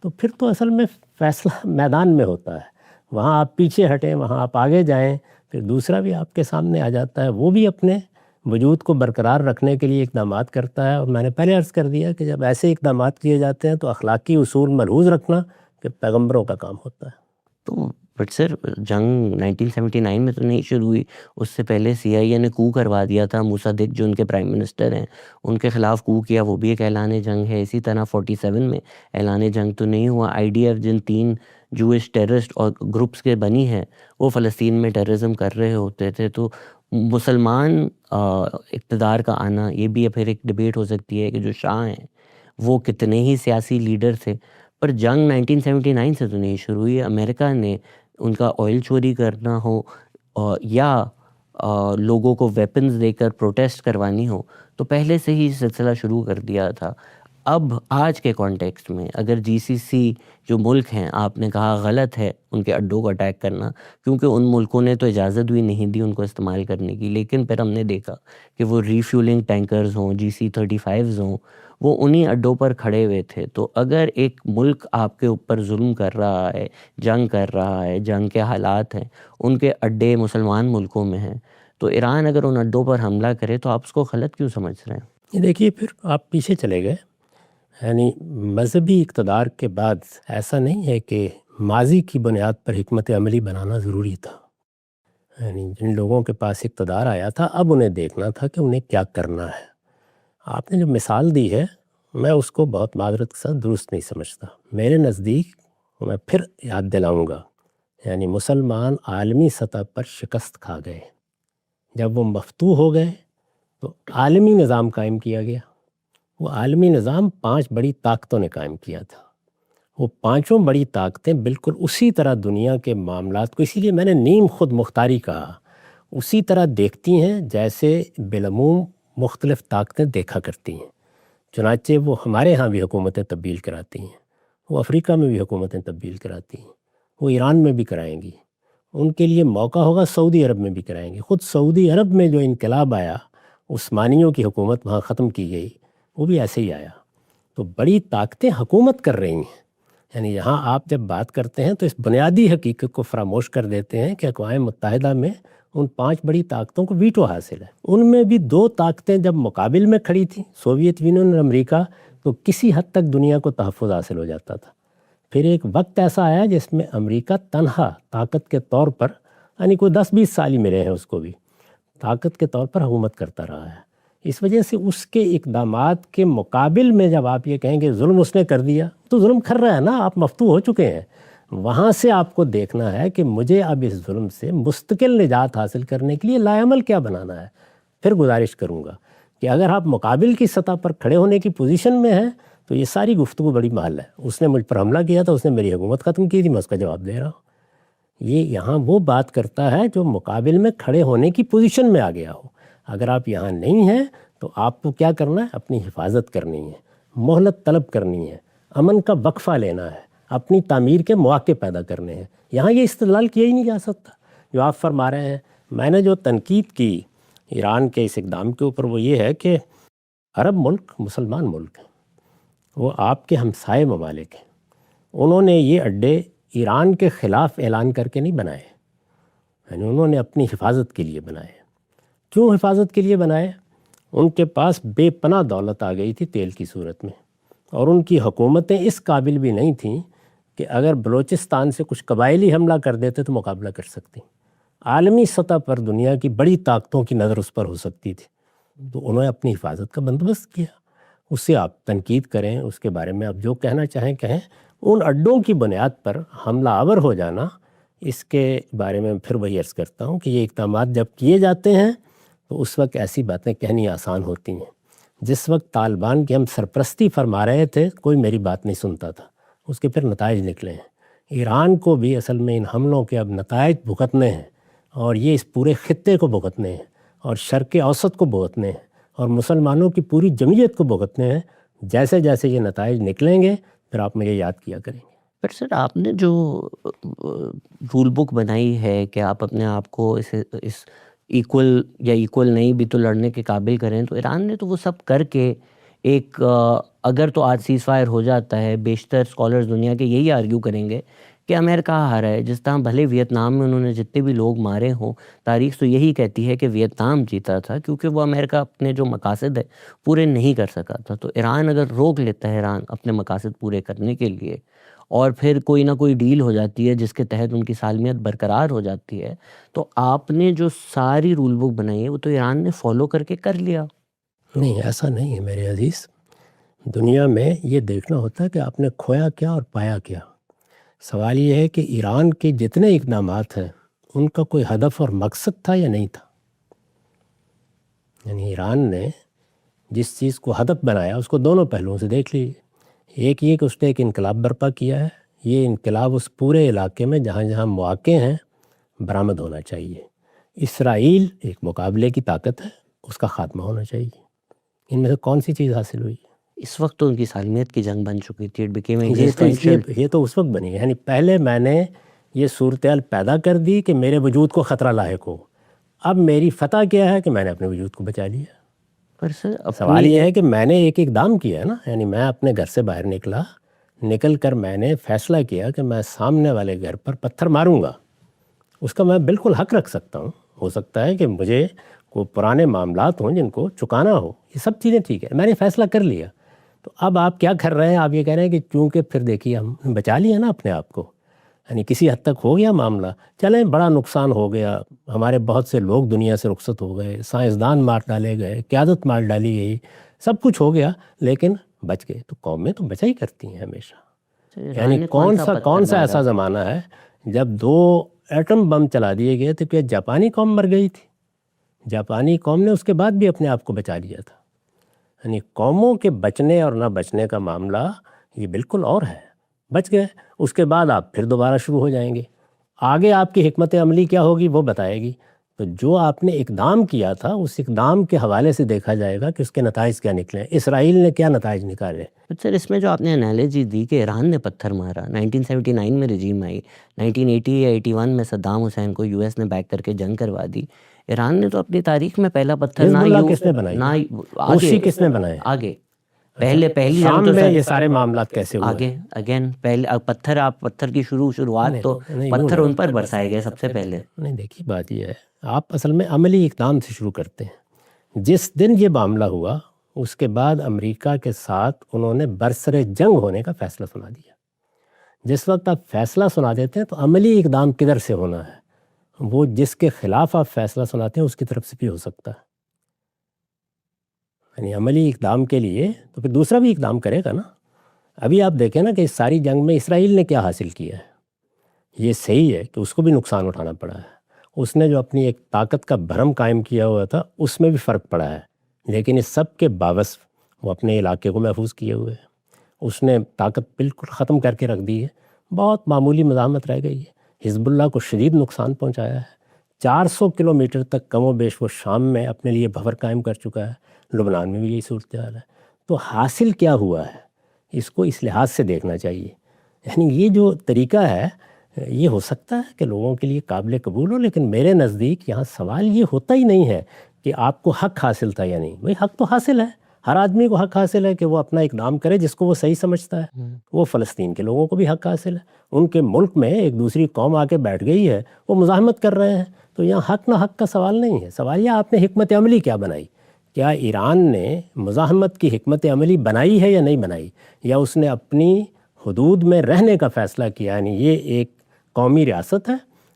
[SPEAKER 1] تو پھر تو اصل میں فیصلہ میدان میں ہوتا ہے. وہاں آپ پیچھے ہٹیں، وہاں آپ آگے جائیں، پھر دوسرا بھی آپ کے سامنے آ جاتا ہے، وہ بھی اپنے وجود کو برقرار رکھنے کے لیے اقدامات کرتا ہے. اور میں نے پہلے عرض کر دیا کہ جب ایسے اقدامات کیے جاتے ہیں تو اخلاقی اصول ملحوظ رکھنا پھر پیغمبروں کا کام ہوتا ہے.
[SPEAKER 2] تو بٹ سر، جنگ 1979 میں تو نہیں شروع ہوئی، اس سے پہلے CIA نے کو کروا دیا تھا. موسادق جو ان کے پرائم منسٹر ہیں ان کے خلاف کو کیا، وہ بھی ایک اعلان جنگ ہے. اسی طرح 47 میں اعلان جنگ تو نہیں ہوا. IDF جن 3 جوئش ٹیررسٹ اور گروپس کے بنی ہیں وہ فلسطین میں ٹیررزم کر رہے ہوتے تھے. تو مسلمان اقتدار کا آنا، یہ بھی پھر ایک ڈبیٹ ہو سکتی ہے کہ جو شاہ ہیں وہ کتنے ہی سیاسی لیڈر تھے، پر جنگ 1979 سے تو نہیں شروع ہوئی. امریکہ نے ان کا آئل چوری کرنا ہو یا لوگوں کو ویپنز دے کر پروٹیسٹ کروانی ہو تو پہلے سے ہی سلسلہ شروع کر دیا تھا. اب آج کے کانٹیکسٹ میں اگر GCC جو ملک ہیں، آپ نے کہا غلط ہے ان کے اڈوں کو اٹیک کرنا، کیونکہ ان ملکوں نے تو اجازت بھی نہیں دی ان کو استعمال کرنے کی، لیکن پھر ہم نے دیکھا کہ وہ ریفیولنگ ٹینکرز ہوں، GC-35 ہوں، وہ انہی اڈوں پر کھڑے ہوئے تھے. تو اگر ایک ملک آپ کے اوپر ظلم کر رہا ہے، جنگ کر رہا ہے، جنگ کے حالات ہیں، ان کے اڈے مسلمان ملکوں میں ہیں، تو ایران اگر ان اڈوں پر حملہ کرے تو آپ اس کو غلط کیوں سمجھ رہے ہیں؟
[SPEAKER 1] یہ دیکھیے، پھر آپ پیچھے چلے گئے یعنی مذہبی اقتدار کے بعد ایسا نہیں ہے کہ ماضی کی بنیاد پر حکمت عملی بنانا ضروری تھا. یعنی جن لوگوں کے پاس اقتدار آیا تھا اب انہیں دیکھنا تھا کہ انہیں کیا کرنا ہے. آپ نے جو مثال دی ہے میں اس کو بہت معذرت کے ساتھ درست نہیں سمجھتا. میرے نزدیک میں پھر یاد دلاؤں گا، یعنی مسلمان عالمی سطح پر شکست کھا گئے. جب وہ مفتوح ہو گئے تو عالمی نظام قائم کیا گیا. وہ عالمی نظام 5 بڑی طاقتوں نے قائم کیا تھا. وہ 5 بڑی طاقتیں بالکل اسی طرح دنیا کے معاملات کو، اسی لیے میں نے نیم خود مختاری کہا، اسی طرح دیکھتی ہیں جیسے بالعموم مختلف طاقتیں دیکھا کرتی ہیں. چنانچہ وہ ہمارے ہاں بھی حکومتیں تبدیل کراتی ہیں، وہ افریقہ میں بھی حکومتیں تبدیل کراتی ہیں، وہ ایران میں بھی کرائیں گی. ان کے لیے موقع ہوگا سعودی عرب میں بھی کرائیں گے. خود سعودی عرب میں جو انقلاب آیا، عثمانیوں کی حکومت وہاں ختم کی گئی، وہ بھی ایسے ہی آیا. تو بڑی طاقتیں حکومت کر رہی ہیں. یعنی یہاں آپ جب بات کرتے ہیں تو اس بنیادی حقیقت کو فراموش کر دیتے ہیں کہ اقوام متحدہ میں ان 5 بڑی طاقتوں کو ویٹو حاصل ہے. ان میں بھی 2 طاقتیں جب مقابل میں کھڑی تھیں، سوویت یونین اور امریکہ، تو کسی حد تک دنیا کو تحفظ حاصل ہو جاتا تھا. پھر ایک وقت ایسا آیا جس میں امریکہ تنہا طاقت کے طور پر، یعنی کوئی 10-20 سال ہی ملے ہیں اس کو بھی، طاقت کے طور پر حکومت کرتا رہا ہے. اس وجہ سے اس کے اقدامات کے مقابل میں جب آپ یہ کہیں کہ ظلم اس نے کر دیا، تو ظلم کر رہا ہے نا، آپ مفتوح ہو چکے ہیں. وہاں سے آپ کو دیکھنا ہے کہ مجھے اب اس ظلم سے مستقل نجات حاصل کرنے کے لیے لائعمل کیا بنانا ہے. پھر گزارش کروں گا کہ اگر آپ مقابل کی سطح پر کھڑے ہونے کی پوزیشن میں ہیں تو یہ ساری گفتگو بڑی محال ہے. اس نے مجھ پر حملہ کیا تھا، اس نے میری حکومت ختم کی تھی، میں اس کا جواب دے رہا ہوں. یہ یہاں وہ بات کرتا ہے جو مقابل میں کھڑے ہونے کی پوزیشن میں آ گیا ہو. اگر آپ یہاں نہیں ہیں تو آپ کو کیا کرنا ہے؟ اپنی حفاظت کرنی ہے، مہلت طلب کرنی ہے، امن کا وقفہ لینا ہے، اپنی تعمیر کے مواقع پیدا کرنے ہیں. یہاں یہ استدلال کیا ہی نہیں جا سکتا جو آپ فرما رہے ہیں. میں نے جو تنقید کی ایران کے اس اقدام کے اوپر وہ یہ ہے کہ عرب ملک مسلمان ملک ہیں، وہ آپ کے ہمسائے ممالک ہیں. انہوں نے یہ اڈے ایران کے خلاف اعلان کر کے نہیں بنائے، یعنی انہوں نے اپنی حفاظت کے لیے بنائے. کیوں حفاظت کے لیے بنائے؟ ان کے پاس بے پناہ دولت آ گئی تھی تیل کی صورت میں، اور ان کی حکومتیں اس قابل بھی نہیں تھیں کہ اگر بلوچستان سے کچھ قبائلی حملہ کر دیتے تو مقابلہ کر سکتی. عالمی سطح پر دنیا کی بڑی طاقتوں کی نظر اس پر ہو سکتی تھی. تو انہوں نے اپنی حفاظت کا بندوبست کیا. اس سے آپ تنقید کریں، اس کے بارے میں آپ جو کہنا چاہیں کہیں. ان اڈوں کی بنیاد پر حملہ آور ہو جانا، اس کے بارے میں پھر وہی عرض کرتا ہوں کہ یہ اقدامات جب کیے جاتے ہیں تو اس وقت ایسی باتیں کہنی آسان ہوتی ہیں. جس وقت طالبان کی ہم سرپرستی فرما رہے تھے کوئی میری بات نہیں سنتا تھا، اس کے پھر نتائج نکلے ہیں. ایران کو بھی اصل میں ان حملوں کے اب نتائج بھگتنے ہیں، اور یہ اس پورے خطے کو بھگتنے ہیں، اور شرق اوسط کو بھگتنے ہیں، اور مسلمانوں کی پوری جمعیت کو بھگتنے ہیں. جیسے جیسے یہ نتائج نکلیں گے پھر آپ مجھے یاد کیا کریں گے.
[SPEAKER 2] پر سر، آپ نے جو رول بک بنائی ہے کہ آپ اپنے آپ کو اس ایکول یا ایکول نہیں بھی تو لڑنے کے قابل کریں، تو ایران نے تو وہ سب کر کے ایک اگر تو آج سیز فائر ہو جاتا ہے، بیشتر اسکالرز دنیا کے یہی آرگیو کریں گے کہ امریکہ ہارا ہے. جس طرح بھلے ویتنام میں انہوں نے جتنے بھی لوگ مارے ہوں، تاریخ تو یہی کہتی ہے کہ ویتنام جیتا تھا کیونکہ وہ امریکہ اپنے جو مقاصد ہے پورے نہیں کر سکا تھا. تو ایران اگر روک لیتا ہے ایران اپنے مقاصد پورے کرنے کے لیے، اور پھر کوئی نہ کوئی ڈیل ہو جاتی ہے جس کے تحت ان کی سالمیت برقرار ہو جاتی ہے، تو آپ نے جو ساری رول بک بنائی ہے وہ تو ایران نے فالو کر کے کر لیا.
[SPEAKER 1] نہیں، ایسا نہیں ہے میرے عزیز. دنیا میں یہ دیکھنا ہوتا ہے کہ آپ نے کھویا کیا اور پایا کیا. سوال یہ ہے کہ ایران کے جتنے اقدامات ہیں ان کا کوئی ہدف اور مقصد تھا یا نہیں تھا. یعنی ایران نے جس چیز کو ہدف بنایا اس کو دونوں پہلوؤں سے دیکھ لیجیے. ایک یہ کہ اس نے ایک انقلاب برپا کیا ہے. یہ انقلاب اس پورے علاقے میں جہاں جہاں مواقع ہیں برآمد ہونا چاہیے. اسرائیل ایک مقابلے کی طاقت ہے، اس کا خاتمہ ہونا چاہیے. ان میں سے کون سی چیز حاصل ہوئی؟
[SPEAKER 2] اس وقت تو ان کی سالمیت کی جنگ بن چکی تھی.
[SPEAKER 1] یہ تو اس وقت بنی ہے. یعنی پہلے میں نے یہ صورتحال پیدا کر دی کہ میرے وجود کو خطرہ لاحق ہو. اب میری فتح کیا ہے کہ میں نے اپنے وجود کو بچا لیا.
[SPEAKER 2] پر سر
[SPEAKER 1] سوال یہ ہے کہ میں نے ایک اقدام کیا ہے نا. یعنی میں اپنے گھر سے باہر نکل کر میں نے فیصلہ کیا کہ میں سامنے والے گھر پر پتھر ماروں گا. اس کا میں بالکل حق رکھ سکتا ہوں. ہو سکتا ہے کہ مجھے کوئی پرانے معاملات ہوں جن کو چکانا ہو، یہ سب چیزیں ٹھیک ہے، میں نے فیصلہ کر لیا. تو اب آپ کیا کر رہے ہیں؟ آپ یہ کہہ رہے ہیں کہ چونکہ پھر دیکھیے ہم بچا لیا نا اپنے آپ کو، یعنی کسی حد تک ہو گیا معاملہ، چلیں بڑا نقصان ہو گیا، ہمارے بہت سے لوگ دنیا سے رخصت ہو گئے، سائنسدان مار ڈالے گئے، قیادت مار ڈالی گئی، سب کچھ ہو گیا، لیکن بچ گئے۔ تو قومیں تو بچا ہی کرتی ہیں ہمیشہ۔ یعنی کون سا ایسا زمانہ ہے جب 2 ایٹم بم چلا دیے گئے تھے، کہ جاپانی قوم مر گئی تھی، جاپانی قوم نے اس کے بعد بھی اپنے آپ کو بچا لیا تھا۔ یعنی قوموں کے بچنے اور نہ بچنے کا معاملہ یہ بالکل اور ہے۔ بچ گئے، اس کے بعد آپ پھر دوبارہ شروع ہو جائیں گے، آگے آپ کی حکمت عملی کیا ہوگی وہ بتائے گی۔ تو جو آپ نے اقدام کیا تھا، اس اقدام کے حوالے سے دیکھا جائے گا کہ اس کے نتائج کیا نکلے۔ اسرائیل نے کیا نتائج نکالے؟
[SPEAKER 2] سر اس میں جو آپ نے انالوجی دی کہ ایران نے پتھر مارا، 1979 میں رجیم آئی، 1980 یا 81 میں صدام حسین کو یو ایس نے بیک کر کے جنگ کروا دی۔ ایران نے تو اپنی تاریخ میں پہلا پتھر
[SPEAKER 1] حزب اللہ کس نے بنائی؟ حوثی کس نے بنائے؟
[SPEAKER 2] آگے پہلی
[SPEAKER 1] شام
[SPEAKER 2] جنگ تو
[SPEAKER 1] میں یہ سارے معاملات کیسے ہوئے؟
[SPEAKER 2] آگے اگین پہلے پتھر کی شروعات تو پتھر ان پر برسائے گئے سب سے پہلے۔
[SPEAKER 1] نہیں، دیکھیے بات یہ ہے، آپ اصل میں عملی اقدام سے شروع کرتے ہیں۔ جس دن یہ معاملہ ہوا اس کے بعد امریکہ کے ساتھ انہوں نے برسر جنگ ہونے کا فیصلہ سنا دیا۔ جس وقت آپ فیصلہ سنا دیتے ہیں تو عملی اقدام کدھر سے ہونا ہے؟ وہ جس کے خلاف آپ فیصلہ سناتے ہیں اس کی طرف سے بھی ہو سکتا ہے۔ یعنی عملی اقدام کے لیے تو پھر دوسرا بھی اقدام کرے گا نا۔ ابھی آپ دیکھیں نا کہ اس ساری جنگ میں اسرائیل نے کیا حاصل کیا ہے۔ یہ صحیح ہے کہ اس کو بھی نقصان اٹھانا پڑا ہے، اس نے جو اپنی ایک طاقت کا بھرم قائم کیا ہوا تھا اس میں بھی فرق پڑا ہے، لیکن اس سب کے باوجود وہ اپنے علاقے کو محفوظ کیے ہوئے ہے۔ اس نے طاقت بالکل ختم کر کے رکھ دی ہے، بہت معمولی مزاحمت رہ گئی ہے۔ حزب اللہ کو شدید نقصان پہنچایا ہے، 400 کلومیٹر تک کم و بیش وہ شام میں اپنے لیے بفر قائم کر چکا ہے، لبنان میں بھی یہی صورتحال ہے۔ تو حاصل کیا ہوا ہے اس کو اس لحاظ سے دیکھنا چاہیے۔ یعنی یہ جو طریقہ ہے یہ ہو سکتا ہے کہ لوگوں کے لیے قابل قبول ہو، لیکن میرے نزدیک یہاں سوال یہ ہوتا ہی نہیں ہے کہ آپ کو حق حاصل تھا یا نہیں۔ بھئی حق تو حاصل ہے، ہر آدمی کو حق حاصل ہے کہ وہ اپنا اقدام کرے جس کو وہ صحیح سمجھتا ہے۔ وہ فلسطین کے لوگوں کو بھی حق حاصل ہے، ان کے ملک میں ایک دوسری قوم آ کے بیٹھ گئی ہے، وہ مزاحمت کر رہے ہیں۔ تو یہاں حق نہ حق کا سوال نہیں ہے، سوال یہ آپ نے حکمت عملی کیا بنائی۔ کیا ایران نے مزاحمت کی حکمت عملی بنائی ہے یا نہیں بنائی، یا اس نے اپنی حدود میں رہنے کا فیصلہ کیا؟ یعنی یہ ایک قومی ریاست ہے،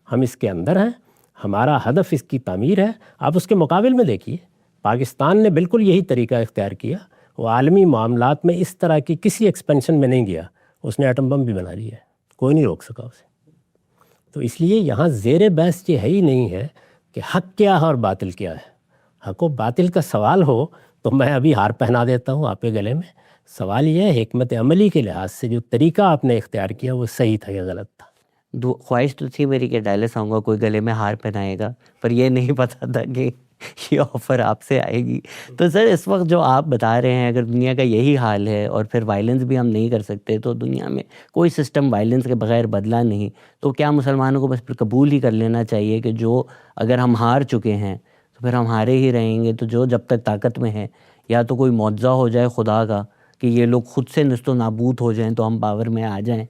[SPEAKER 1] ہم اس کے اندر ہیں، ہمارا ہدف اس کی تعمیر ہے۔ آپ اس کے مقابل میں دیکھیے پاکستان نے بالکل یہی طریقہ اختیار کیا، وہ عالمی معاملات میں اس طرح کی کسی ایکسپینشن میں نہیں گیا، اس نے ایٹم بم بھی بنا لیا ہے، کوئی نہیں روک سکا اسے۔ تو اس لیے یہاں زیر بحث یہ ہے ہی نہیں ہے کہ حق کیا ہے اور باطل کیا ہے۔ حق و باطل کا سوال ہو تو میں ابھی ہار پہنا دیتا ہوں آپ کے گلے میں۔ سوال یہ ہے حکمت عملی کے لحاظ سے جو طریقہ آپ نے اختیار کیا وہ صحیح تھا یا غلط تھا۔
[SPEAKER 2] خواہش تو تھی میری کہ ڈائلس آؤں گا کوئی گلے میں ہار پہنائے گا، پر یہ نہیں پتا تھا کہ یہ آفر آپ سے آئے گی۔ تو سر اس وقت جو آپ بتا رہے ہیں، اگر دنیا کا یہی حال ہے اور پھر وائلنس بھی ہم نہیں کر سکتے، تو دنیا میں کوئی سسٹم وائلنس کے بغیر بدلا نہیں، تو کیا مسلمانوں کو بس پھر قبول ہی کر لینا چاہیے کہ جو اگر ہم ہار چکے ہیں تو پھر ہم ہارے ہی رہیں گے؟ تو جو جب تک طاقت میں ہے، یا تو کوئی معجزہ ہو جائے خدا کا کہ یہ لوگ خود سے نست و نابود ہو جائیں تو ہم پاور میں آ جائیں،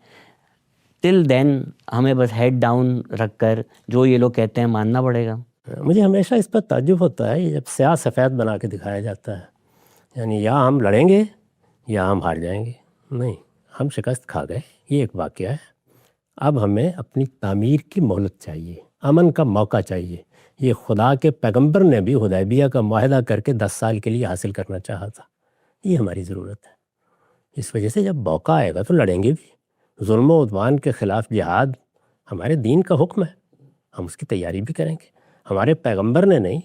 [SPEAKER 2] ٹل دین ہمیں بس ہیڈ ڈاؤن رکھ کر جو یہ لوگ کہتے ہیں ماننا پڑے گا۔
[SPEAKER 1] مجھے ہمیشہ اس پر تعجب ہوتا ہے جب سیاہ سفید بنا کے دکھایا جاتا ہے، یعنی یا ہم لڑیں گے یا ہم ہار جائیں گے۔ نہیں، ہم شکست کھا گئے، یہ ایک واقعہ ہے۔ اب ہمیں اپنی تعمیر کی مہلت چاہیے، امن کا موقع چاہیے۔ یہ خدا کے پیغمبر نے بھی حدیبیہ کا معاہدہ کر کے 10 سال کے لیے حاصل کرنا چاہا تھا، یہ ہماری ضرورت ہے۔ اس وجہ سے جب موقع آئے گا تو لڑیں گے بھی۔ ظلم و عدوان کے خلاف جہاد ہمارے دین کا حکم ہے، ہم اس کی تیاری بھی کریں گے۔ ہمارے پیغمبر نے نہیں،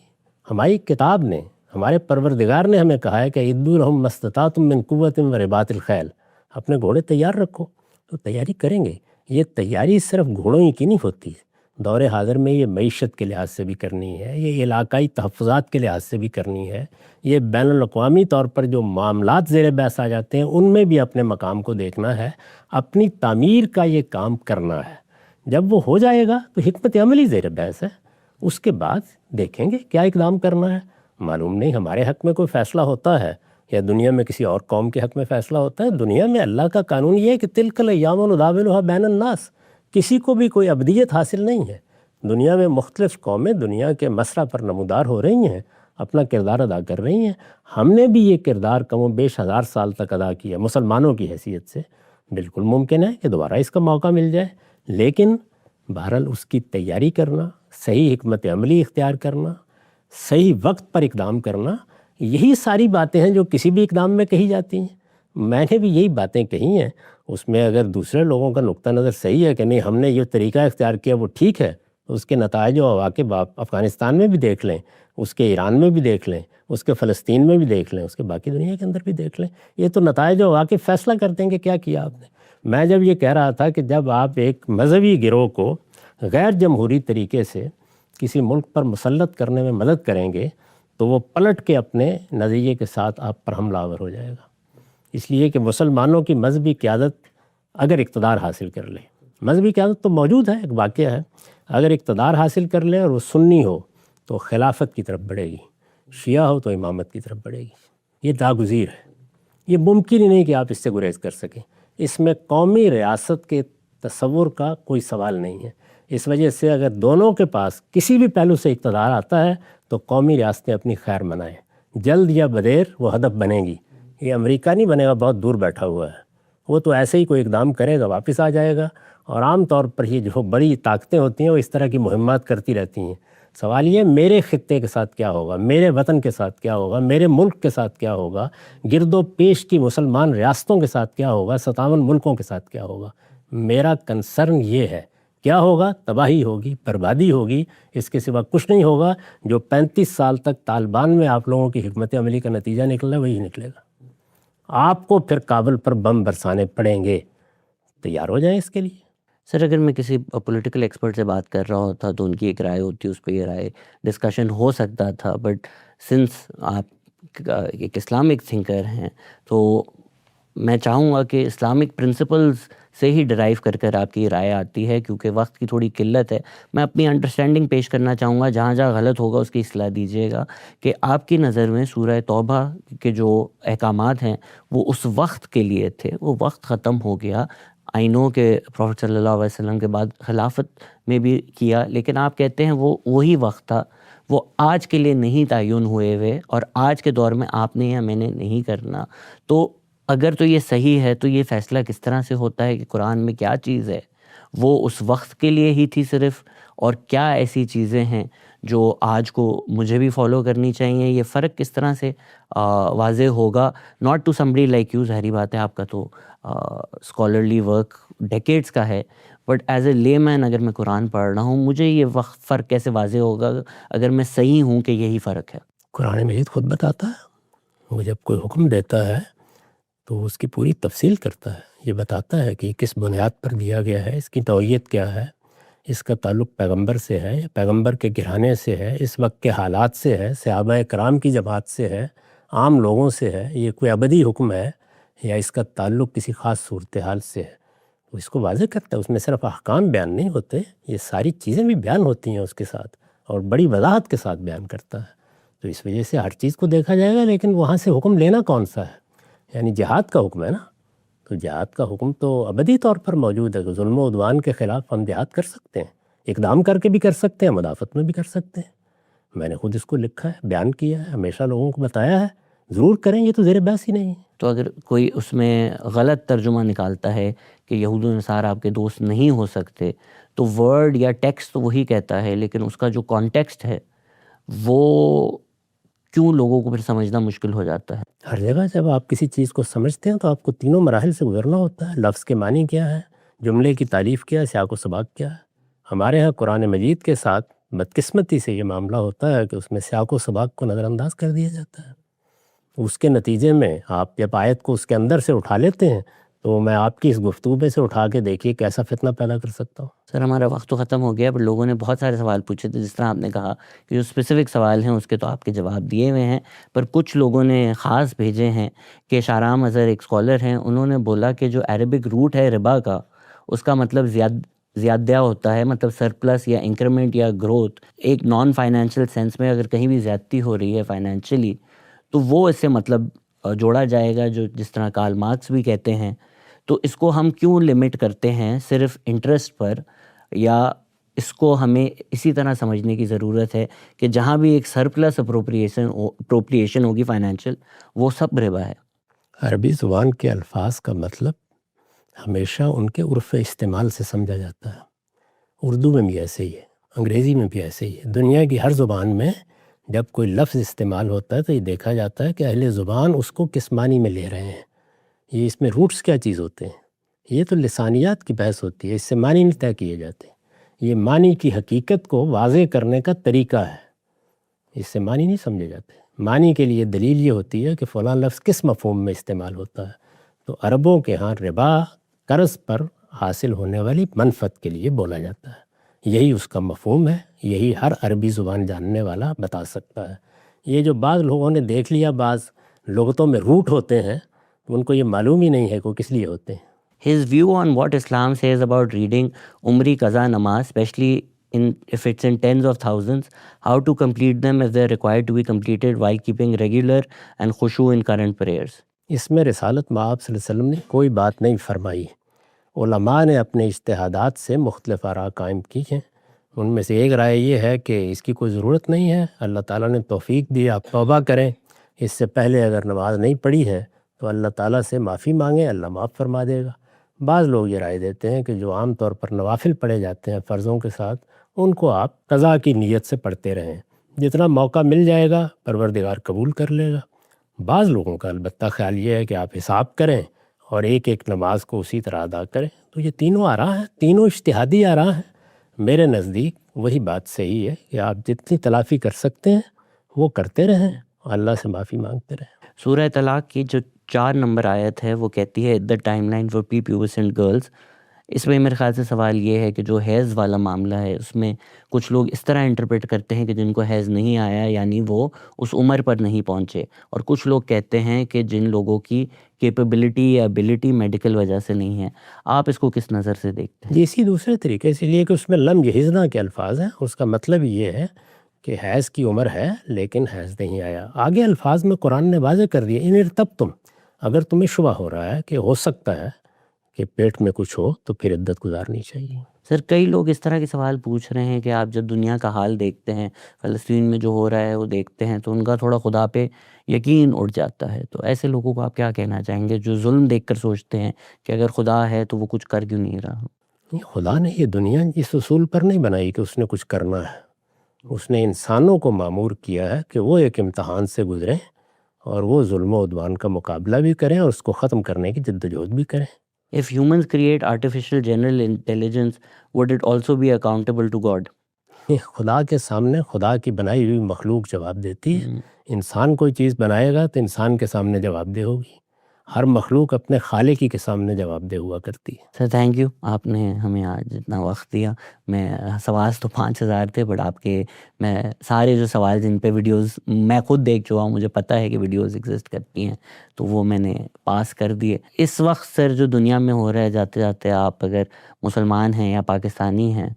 [SPEAKER 1] ہماری کتاب نے، ہمارے پروردگار نے ہمیں کہا ہے کہ اعدوا لہم ما استطعتم من قوۃ ورباط الخیل، اپنے گھوڑے تیار رکھو۔ تو تیاری کریں گے۔ یہ تیاری صرف گھوڑوں ہی کی نہیں ہوتی، دور حاضر میں یہ معیشت کے لحاظ سے بھی کرنی ہے، یہ علاقائی تحفظات کے لحاظ سے بھی کرنی ہے، یہ بین الاقوامی طور پر جو معاملات زیر بحث آ جاتے ہیں ان میں بھی اپنے مقام کو دیکھنا ہے، اپنی تعمیر کا یہ کام کرنا ہے۔ جب وہ ہو جائے گا تو حکمت عملی زیر بحث ہے، اس کے بعد دیکھیں گے کیا اقدام کرنا ہے۔ معلوم نہیں ہمارے حق میں کوئی فیصلہ ہوتا ہے یا دنیا میں کسی اور قوم کے حق میں فیصلہ ہوتا ہے۔ دنیا میں اللہ کا قانون یہ ہے کہ تلک الایام نداولھا بین الناس، کسی کو بھی کوئی ابدیت حاصل نہیں ہے۔ دنیا میں مختلف قومیں دنیا کے مسرح پر نمودار ہو رہی ہیں، اپنا کردار ادا کر رہی ہیں. ہم نے بھی یہ کردار کم و بیش 1000 سال تک ادا کیا مسلمانوں کی حیثیت سے. بالکل ممکن ہے کہ دوبارہ اس کا موقع مل جائے، لیکن بہرحال اس کی تیاری کرنا، صحیح حکمت عملی اختیار کرنا، صحیح وقت پر اقدام کرنا، یہی ساری باتیں ہیں جو کسی بھی اقدام میں کہی جاتی ہیں. میں نے بھی یہی باتیں کہی ہیں. اس میں اگر دوسرے لوگوں کا نقطہ نظر صحیح ہے کہ نہیں ہم نے یہ طریقہ اختیار کیا وہ ٹھیک ہے، اس کے نتائج و عواقب آپ افغانستان میں بھی دیکھ لیں، اس کے ایران میں بھی دیکھ لیں، اس کے فلسطین میں بھی دیکھ لیں، اس کے باقی دنیا کے اندر بھی دیکھ لیں. یہ تو نتائج و عواقب فیصلہ کر دیں کہ کیا کیا آپ نے. میں جب یہ کہہ رہا تھا کہ جب آپ ایک مذہبی گروہ کو غیر جمہوری طریقے سے کسی ملک پر مسلط کرنے میں مدد کریں گے تو وہ پلٹ کے اپنے نظریے کے ساتھ آپ پر حملہ آور ہو جائے گا. اس لیے کہ مسلمانوں کی مذہبی قیادت اگر اقتدار حاصل کر لے، مذہبی قیادت تو موجود ہے، ایک واقعہ ہے، اگر اقتدار حاصل کر لے اور وہ سنی ہو تو خلافت کی طرف بڑھے گی، شیعہ ہو تو امامت کی طرف بڑھے گی. یہ ناگزیر ہے، یہ ممکن ہی نہیں کہ آپ اس سے گریز کر سکیں. اس میں قومی ریاست کے تصور کا کوئی سوال نہیں ہے. اس وجہ سے اگر دونوں کے پاس کسی بھی پہلو سے اقتدار آتا ہے تو قومی ریاستیں اپنی خیر منائیں، جلد یا بدیر وہ ہدف بنے گی. یہ امریکہ نہیں بنے گا، بہت دور بیٹھا ہوا ہے، وہ تو ایسے ہی کوئی اقدام کرے گا واپس آ جائے گا. اور عام طور پر یہ جو بڑی طاقتیں ہوتی ہیں وہ اس طرح کی مہمات کرتی رہتی ہیں. سوال یہ میرے خطے کے ساتھ کیا ہوگا، میرے وطن کے ساتھ کیا ہوگا، میرے ملک کے ساتھ کیا ہوگا، گرد و پیش کی مسلمان ریاستوں کے ساتھ کیا ہوگا، 57 ملکوں کے ساتھ کیا ہوگا. میرا کنسرن یہ ہے، کیا ہوگا؟ تباہی ہوگی، بربادی ہوگی، اس کے سوا کچھ نہیں ہوگا. جو 35 سال تک طالبان میں آپ لوگوں کی حکمت عملی کا نتیجہ نکلا وہی نکلے گا. آپ کو پھر کابل پر بم برسانے پڑیں گے. تیار ہو جائیں اس کے لیے.
[SPEAKER 2] سر اگر میں کسی پولیٹیکل ایکسپرٹ سے بات کر رہا ہوتا تو ان کی ایک رائے ہوتی، اس پہ یہ رائے ڈسکشن ہو سکتا تھا، بٹ سنس آپ ایک اسلامک تھنکر ہیں تو میں چاہوں گا کہ اسلامک پرنسپلز سے ہی ڈرائیو کر کر آپ کی رائے آتی ہے، کیونکہ وقت کی تھوڑی قلت ہے. میں اپنی انڈرسٹینڈنگ پیش کرنا چاہوں گا، جہاں جہاں غلط ہوگا اس کی اصلاح دیجیے گا. کہ آپ کی نظر میں سورہ توبہ کے جو احکامات ہیں وہ اس وقت کے لیے تھے، وہ وقت ختم ہو گیا. آئی نو کہ پروفٹ صلی اللہ علیہ وسلم کے بعد خلافت میں بھی کیا، لیکن آپ کہتے ہیں وہ وہی وقت تھا، وہ آج کے لیے نہیں تعین ہوئے ہوئے، اور آج کے دور میں آپ نے یا میں نے نہیں کرنا. تو اگر تو یہ صحیح ہے تو یہ فیصلہ کس طرح سے ہوتا ہے کہ قرآن میں کیا چیز ہے وہ اس وقت کے لیے ہی تھی صرف، اور کیا ایسی چیزیں ہیں جو آج کو مجھے بھی فالو کرنی چاہیے؟ یہ فرق کس طرح سے واضح ہوگا؟ Not to somebody like you, ظاہری بات ہے آپ کا تو اسکالرلی ورک ڈیکیڈس کا ہے، بٹ ایز اے لے مین اگر میں قرآن پڑھ رہا ہوں مجھے یہ وقت فرق کیسے واضح ہوگا اگر میں صحیح ہوں کہ یہی فرق ہے؟
[SPEAKER 1] قرآن مجید خود بتاتا ہے، وہ جب کوئی حکم دیتا ہے تو اس کی پوری تفصیل کرتا ہے. یہ بتاتا ہے کہ کس بنیاد پر دیا گیا ہے، اس کی نوعیت کیا ہے، اس کا تعلق پیغمبر سے ہے یا پیغمبر کے گھرانے سے ہے، اس وقت کے حالات سے ہے، صحابہ کرام کی جماعت سے ہے، عام لوگوں سے ہے، یہ کوئی ابدی حکم ہے یا اس کا تعلق کسی خاص صورتحال سے ہے. تو اس کو واضح کرتا ہے. اس میں صرف احکام بیان نہیں ہوتے، یہ ساری چیزیں بھی بیان ہوتی ہیں اس کے ساتھ، اور بڑی وضاحت کے ساتھ بیان کرتا ہے. تو اس وجہ سے ہر چیز کو دیکھا جائے گا، لیکن وہاں سے حکم لینا کون سا ہے؟ یعنی جہاد کا حکم ہے نا، تو جہاد کا حکم تو ابدی طور پر موجود ہے کہ ظلم و عدوان کے خلاف ہم جہاد کر سکتے ہیں، اقدام کر کے بھی کر سکتے ہیں، مدافعت میں بھی کر سکتے ہیں. میں نے خود اس کو لکھا ہے، بیان کیا ہے، ہمیشہ لوگوں کو بتایا ہے. ضرور کریں، یہ تو زیر بحث ہی نہیں ہے.
[SPEAKER 2] تو اگر کوئی اس میں غلط ترجمہ نکالتا ہے کہ یہود و نصارہ آپ کے دوست نہیں ہو سکتے، تو ورڈ یا ٹیکسٹ تو وہی کہتا ہے، لیکن اس کا جو کانٹیکسٹ ہے وہ کیوں لوگوں کو پھر سمجھنا مشکل ہو جاتا ہے؟
[SPEAKER 1] ہر جگہ جب آپ کسی چیز کو سمجھتے ہیں تو آپ کو تینوں مراحل سے گزرنا ہوتا ہے. لفظ کے معنی کیا ہے، جملے کی تعریف کیا ہے، سیاق و سباق کیا ہے. ہمارے ہاں قرآن مجید کے ساتھ بدقسمتی سے یہ معاملہ ہوتا ہے کہ اس میں سیاق و سباق کو نظر انداز کر دیا جاتا ہے. اس کے نتیجے میں آپ جب آیت کو اس کے اندر سے اٹھا لیتے ہیں تو میں آپ کی اس گفتگو میں سے اٹھا کے دیکھیے کیسا فتنہ پیدا کر سکتا ہوں.
[SPEAKER 2] سر ہمارا وقت تو ختم ہو گیا، پر لوگوں نے بہت سارے سوال پوچھے تھے. جس طرح آپ نے کہا کہ جو اسپیسیفک سوال ہیں اس کے تو آپ کے جواب دیے ہوئے ہیں، پر کچھ لوگوں نے خاص بھیجے ہیں. کہ شارام اظہر ایک اسکالر ہیں، انہوں نے بولا کہ جو عربک روٹ ہے ربا کا، اس کا مطلب زیادہ ہوتا ہے، مطلب سرپلس یا انکریمنٹ یا گروتھ. ایک نان فائنینشیل سینس میں اگر کہیں بھی زیادتی ہو رہی ہے فائنینشلی تو وہ اس سے مطلب جوڑا جائے گا، جو جس طرح کارل مارکس بھی کہتے ہیں. تو اس کو ہم کیوں لمٹ کرتے ہیں صرف انٹرسٹ پر، یا اس کو ہمیں اسی طرح سمجھنے کی ضرورت ہے کہ جہاں بھی ایک سرپلس اپروپریشن ہوگی فائنینشیل، وہ سب ربا ہے.
[SPEAKER 1] عربی زبان کے الفاظ کا مطلب ہمیشہ ان کے عرف استعمال سے سمجھا جاتا ہے. اردو میں بھی ایسے ہی ہے، انگریزی میں بھی ایسے ہی ہے. دنیا کی ہر زبان میں جب کوئی لفظ استعمال ہوتا ہے تو یہ دیکھا جاتا ہے کہ اہل زبان اس کو کس معنی میں لے رہے ہیں، یہ اس میں روٹس کیا چیز ہوتے ہیں. یہ تو لسانیات کی بحث ہوتی ہے، اس سے معنی نہیں طے کیے جاتے. یہ معنی کی حقیقت کو واضح کرنے کا طریقہ ہے، اس سے معنی نہیں سمجھے جاتے. معنی کے لیے دلیل یہ ہوتی ہے کہ فلاں لفظ کس مفہوم میں استعمال ہوتا ہے. تو عربوں کے ہاں ربا قرض پر حاصل ہونے والی منفعت کے لیے بولا جاتا ہے. یہی اس کا مفہوم ہے، یہی ہر عربی زبان جاننے والا بتا سکتا ہے. یہ جو بعض لوگوں نے دیکھ لیا بعض لغتوں میں روٹ ہوتے ہیں، ان کو یہ معلوم ہی نہیں ہے کہ کس لیے ہوتے ہیں.
[SPEAKER 2] His view on what Islam says about reading Umri Qaza Namaz, especially if it's in tens of thousands, how to complete them if they're required to be completed while keeping regular and khushu in current prayers.
[SPEAKER 1] اس میں رسالت مآب صلی اللہ علیہ وسلم نے کوئی بات نہیں فرمائی. علماء نے اپنے اجتہادات سے مختلف آراء قائم کی ہیں. ان میں سے ایک رائے یہ ہے کہ اس کی کوئی ضرورت نہیں ہے، اللہ تعالیٰ نے توفیق دی، آپ توبہ کریں. اس سے پہلے اگر نماز نہیں پڑھی ہے تو اللہ تعالیٰ سے معافی مانگیں، اللہ معاف فرما دے گا. بعض لوگ یہ رائے دیتے ہیں کہ جو عام طور پر نوافل پڑھے جاتے ہیں فرضوں کے ساتھ، ان کو آپ قضا کی نیت سے پڑھتے رہیں، جتنا موقع مل جائے گا پروردگار قبول کر لے گا. بعض لوگوں کا البتہ خیال یہ ہے کہ آپ حساب کریں اور ایک ایک نماز کو اسی طرح ادا کریں. تو یہ تینوں آراء ہیں، تینوں اجتہادی آراء ہیں. میرے نزدیک وہی بات صحیح ہے کہ آپ جتنی تلافی کر سکتے ہیں وہ کرتے رہیں اور اللہ سے معافی مانگتے رہیں.
[SPEAKER 2] سورہ طلاق کی جو 4 نمبر آیت ہے وہ کہتی ہے the timeline for prepubescent girls. اس میں میرے خیال سے سوال یہ ہے کہ جو حیض والا معاملہ ہے اس میں کچھ لوگ اس طرح انٹرپریٹ کرتے ہیں کہ جن کو حیض نہیں آیا یعنی وہ اس عمر پر نہیں پہنچے، اور کچھ لوگ کہتے ہیں کہ جن لوگوں کی کیپیبلٹی یا ابیلٹی میڈیکل وجہ سے نہیں ہے. آپ اس کو کس نظر سے دیکھتے ہیں؟
[SPEAKER 1] جی اسی دوسرے طریقے سے لیے کہ اس میں لم یحزنا کے الفاظ ہیں. اس کا مطلب یہ ہے کہ حیض کی عمر ہے لیکن حیض نہیں آیا. آگے الفاظ میں قرآن نے واضح کر دیا ان ارتبتم، اگر تمہیں شبہ ہو رہا ہے کہ ہو سکتا ہے کہ پیٹ میں کچھ ہو تو پھر عدت گزارنی چاہیے.
[SPEAKER 2] سر کئی لوگ اس طرح کے سوال پوچھ رہے ہیں کہ آپ جب دنیا کا حال دیکھتے ہیں، فلسطین میں جو ہو رہا ہے وہ دیکھتے ہیں تو ان کا تھوڑا خدا پہ یقین اٹھ جاتا ہے. تو ایسے لوگوں کو آپ کیا کہنا چاہیں گے جو ظلم دیکھ کر سوچتے ہیں کہ اگر خدا ہے تو وہ کچھ کر کیوں نہیں رہا؟
[SPEAKER 1] خدا نے یہ دنیا اس اصول پر نہیں بنائی کہ اس نے کچھ کرنا ہے. اس نے انسانوں کو مامور کیا ہے کہ وہ ایک امتحان سے گزریں اور وہ ظلم و عدوان کا مقابلہ بھی کریں اور اس کو ختم کرنے کی جدوجہد بھی کریں.
[SPEAKER 2] If humans create artificial general intelligence, would it also be accountable to God?
[SPEAKER 1] خدا کے سامنے خدا کی بنائی ہوئی مخلوق جواب دیتی ہے. انسان کوئی چیز بنائے گا تو انسان کے سامنے جواب دہ ہوگی. ہر مخلوق اپنے خالق ہی کے سامنے جواب دہ ہوا کرتی ہے.
[SPEAKER 2] سر تھینک یو، آپ نے ہمیں آج اتنا وقت دیا. میں سوال تو 5000 تھے بٹ آپ کے میں سارے جو سوال جن پہ ویڈیوز میں خود دیکھ چکا ہوں، مجھے پتہ ہے کہ ویڈیوز ایگزسٹ کرتی ہیں تو وہ میں نے پاس کر دیے. اس وقت سر جو دنیا میں ہو رہا ہے، جاتے جاتے آپ اگر مسلمان ہیں یا پاکستانی ہیں،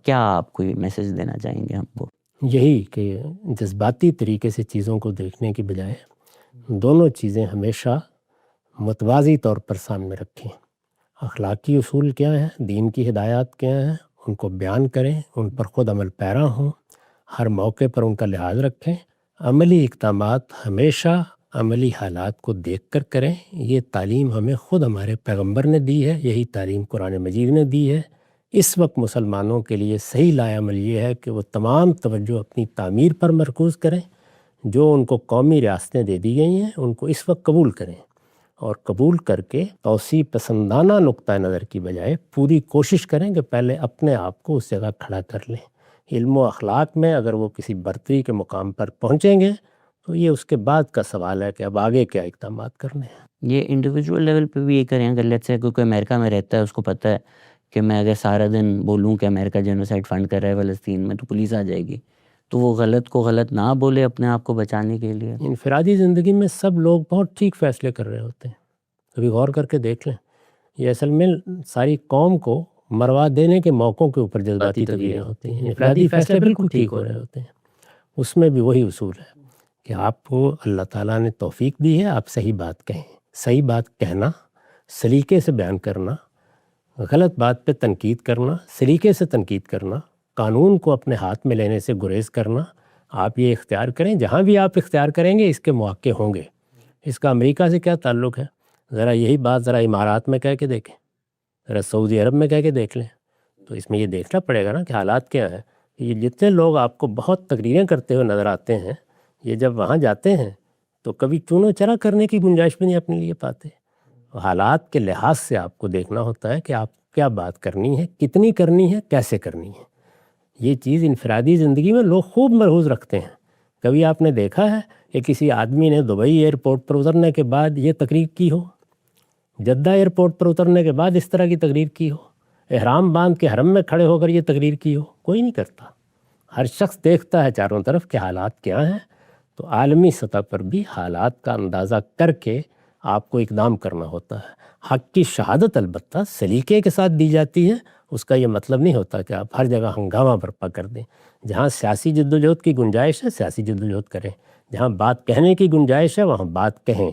[SPEAKER 2] کیا آپ کوئی میسیج دینا چاہیں گے ہم کو؟
[SPEAKER 1] یہی کہ جذباتی طریقے سے چیزوں کو دیکھنے کی بجائے دونوں چیزیں ہمیشہ متوازی طور پر سامنے رکھیں. اخلاقی اصول کیا ہیں، دین کی ہدایات کیا ہیں، ان کو بیان کریں، ان پر خود عمل پیرا ہوں، ہر موقع پر ان کا لحاظ رکھیں. عملی اقدامات ہمیشہ عملی حالات کو دیکھ کر کریں. یہ تعلیم ہمیں خود ہمارے پیغمبر نے دی ہے، یہی تعلیم قرآن مجید نے دی ہے. اس وقت مسلمانوں کے لیے صحیح لائے عمل یہ ہے کہ وہ تمام توجہ اپنی تعمیر پر مرکوز کریں. جو ان کو قومی ریاستیں دے دی گئی ہیں ان کو اس وقت قبول کریں، اور قبول کر کے توسیع پسندانہ نقطہ نظر کی بجائے پوری کوشش کریں کہ پہلے اپنے آپ کو اس جگہ کھڑا کر لیں. علم و اخلاق میں اگر وہ کسی برتری کے مقام پر پہنچیں گے تو یہ اس کے بعد کا سوال ہے کہ اب آگے کیا اقدامات کرنے ہیں.
[SPEAKER 2] یہ انڈیویجول لیول پہ بھی یہ کریں. اگر لیٹس سے کوئی امریکہ میں رہتا ہے، اس کو پتہ ہے کہ میں اگر سارا دن بولوں کہ امریکہ جینوسائیڈ فنڈ کر رہا ہے فلسطین میں تو پولیس آ جائے گی، تو وہ غلط کو غلط نہ بولے اپنے آپ کو بچانے کے لیے.
[SPEAKER 1] انفرادی زندگی میں سب لوگ بہت ٹھیک فیصلے کر رہے ہوتے ہیں. کبھی غور کر کے دیکھ لیں، یہ اصل میں ساری قوم کو مروا دینے کے موقعوں کے اوپر جذباتی تبدیلیاں ہوتی ہیں. انفرادی فیصلے بالکل ٹھیک ہو رہے ہوتے ہیں. اس میں بھی وہی اصول ہے کہ آپ کو اللہ تعالیٰ نے توفیق دی ہے، آپ صحیح بات کہیں. صحیح بات کہنا، سلیقے سے بیان کرنا، غلط بات پہ تنقید کرنا، سلیقے سے تنقید کرنا، قانون کو اپنے ہاتھ میں لینے سے گریز کرنا، آپ یہ اختیار کریں. جہاں بھی آپ اختیار کریں گے اس کے مواقع ہوں گے. اس کا امریکہ سے کیا تعلق ہے؟ ذرا یہی بات ذرا امارات میں کہہ کے دیکھیں، ذرا سعودی عرب میں کہہ کے دیکھ لیں. تو اس میں یہ دیکھنا پڑے گا نا کہ حالات کیا ہیں. یہ جتنے لوگ آپ کو بہت تقریریں کرتے ہوئے نظر آتے ہیں، یہ جب وہاں جاتے ہیں تو کبھی چونو چرا کرنے کی گنجائش بھی نہیں اپنے لیے پاتے. حالات کے لحاظ سے آپ کو دیکھنا ہوتا ہے کہ آپ کیا بات کرنی ہے، کتنی کرنی ہے، کیسے کرنی ہے. یہ چیز انفرادی زندگی میں لوگ خوب ملحوظ رکھتے ہیں. کبھی آپ نے دیکھا ہے کہ کسی آدمی نے دبئی ایئرپورٹ پر اترنے کے بعد یہ تقریر کی ہو، جدہ ایئرپورٹ پر اترنے کے بعد اس طرح کی تقریر کی ہو، احرام باندھ کے حرم میں کھڑے ہو کر یہ تقریر کی ہو؟ کوئی نہیں کرتا. ہر شخص دیکھتا ہے چاروں طرف کہ حالات کیا ہیں. تو عالمی سطح پر بھی حالات کا اندازہ کر کے آپ کو اقدام کرنا ہوتا ہے. حق کی شہادت البتہ سلیقے کے ساتھ دی جاتی ہے. اس کا یہ مطلب نہیں ہوتا کہ آپ ہر جگہ ہنگامہ برپا کر دیں. جہاں سیاسی جدوجہد کی گنجائش ہے سیاسی جدوجہد کریں، جہاں بات کہنے کی گنجائش ہے وہاں بات کہیں،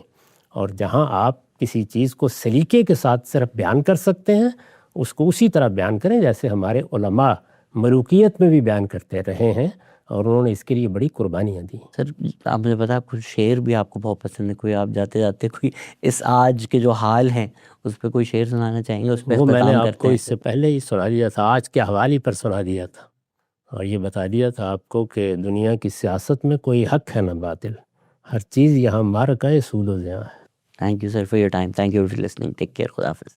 [SPEAKER 1] اور جہاں آپ کسی چیز کو سلیقے کے ساتھ صرف بیان کر سکتے ہیں اس کو اسی طرح بیان کریں جیسے ہمارے علماء ملوکیت میں بھی بیان کرتے رہے ہیں، اور انہوں نے اس کے لیے بڑی قربانیاں دی.
[SPEAKER 2] سر آپ نے بتایا کچھ شعر بھی آپ کو بہت پسند ہے، کوئی آپ جاتے جاتے کوئی اس آج کے جو حال ہیں اس پہ کوئی شعر سنانا چاہیں گے؟ اس پہ
[SPEAKER 1] وہ میں نے
[SPEAKER 2] اختتام
[SPEAKER 1] آپ
[SPEAKER 2] کرتے
[SPEAKER 1] کو
[SPEAKER 2] ہیں.
[SPEAKER 1] اس سے پہلے ہی سنا دیا تھا، آج کے حوالے پر سنا دیا تھا، اور یہ بتا دیا تھا آپ کو کہ دنیا کی سیاست میں کوئی حق ہے نہ باطل، ہر چیز یہاں مارکہ سود و زیاں ہے.
[SPEAKER 2] Thank you sir for your time. Thank you for listening. Take care. خدا حافظ.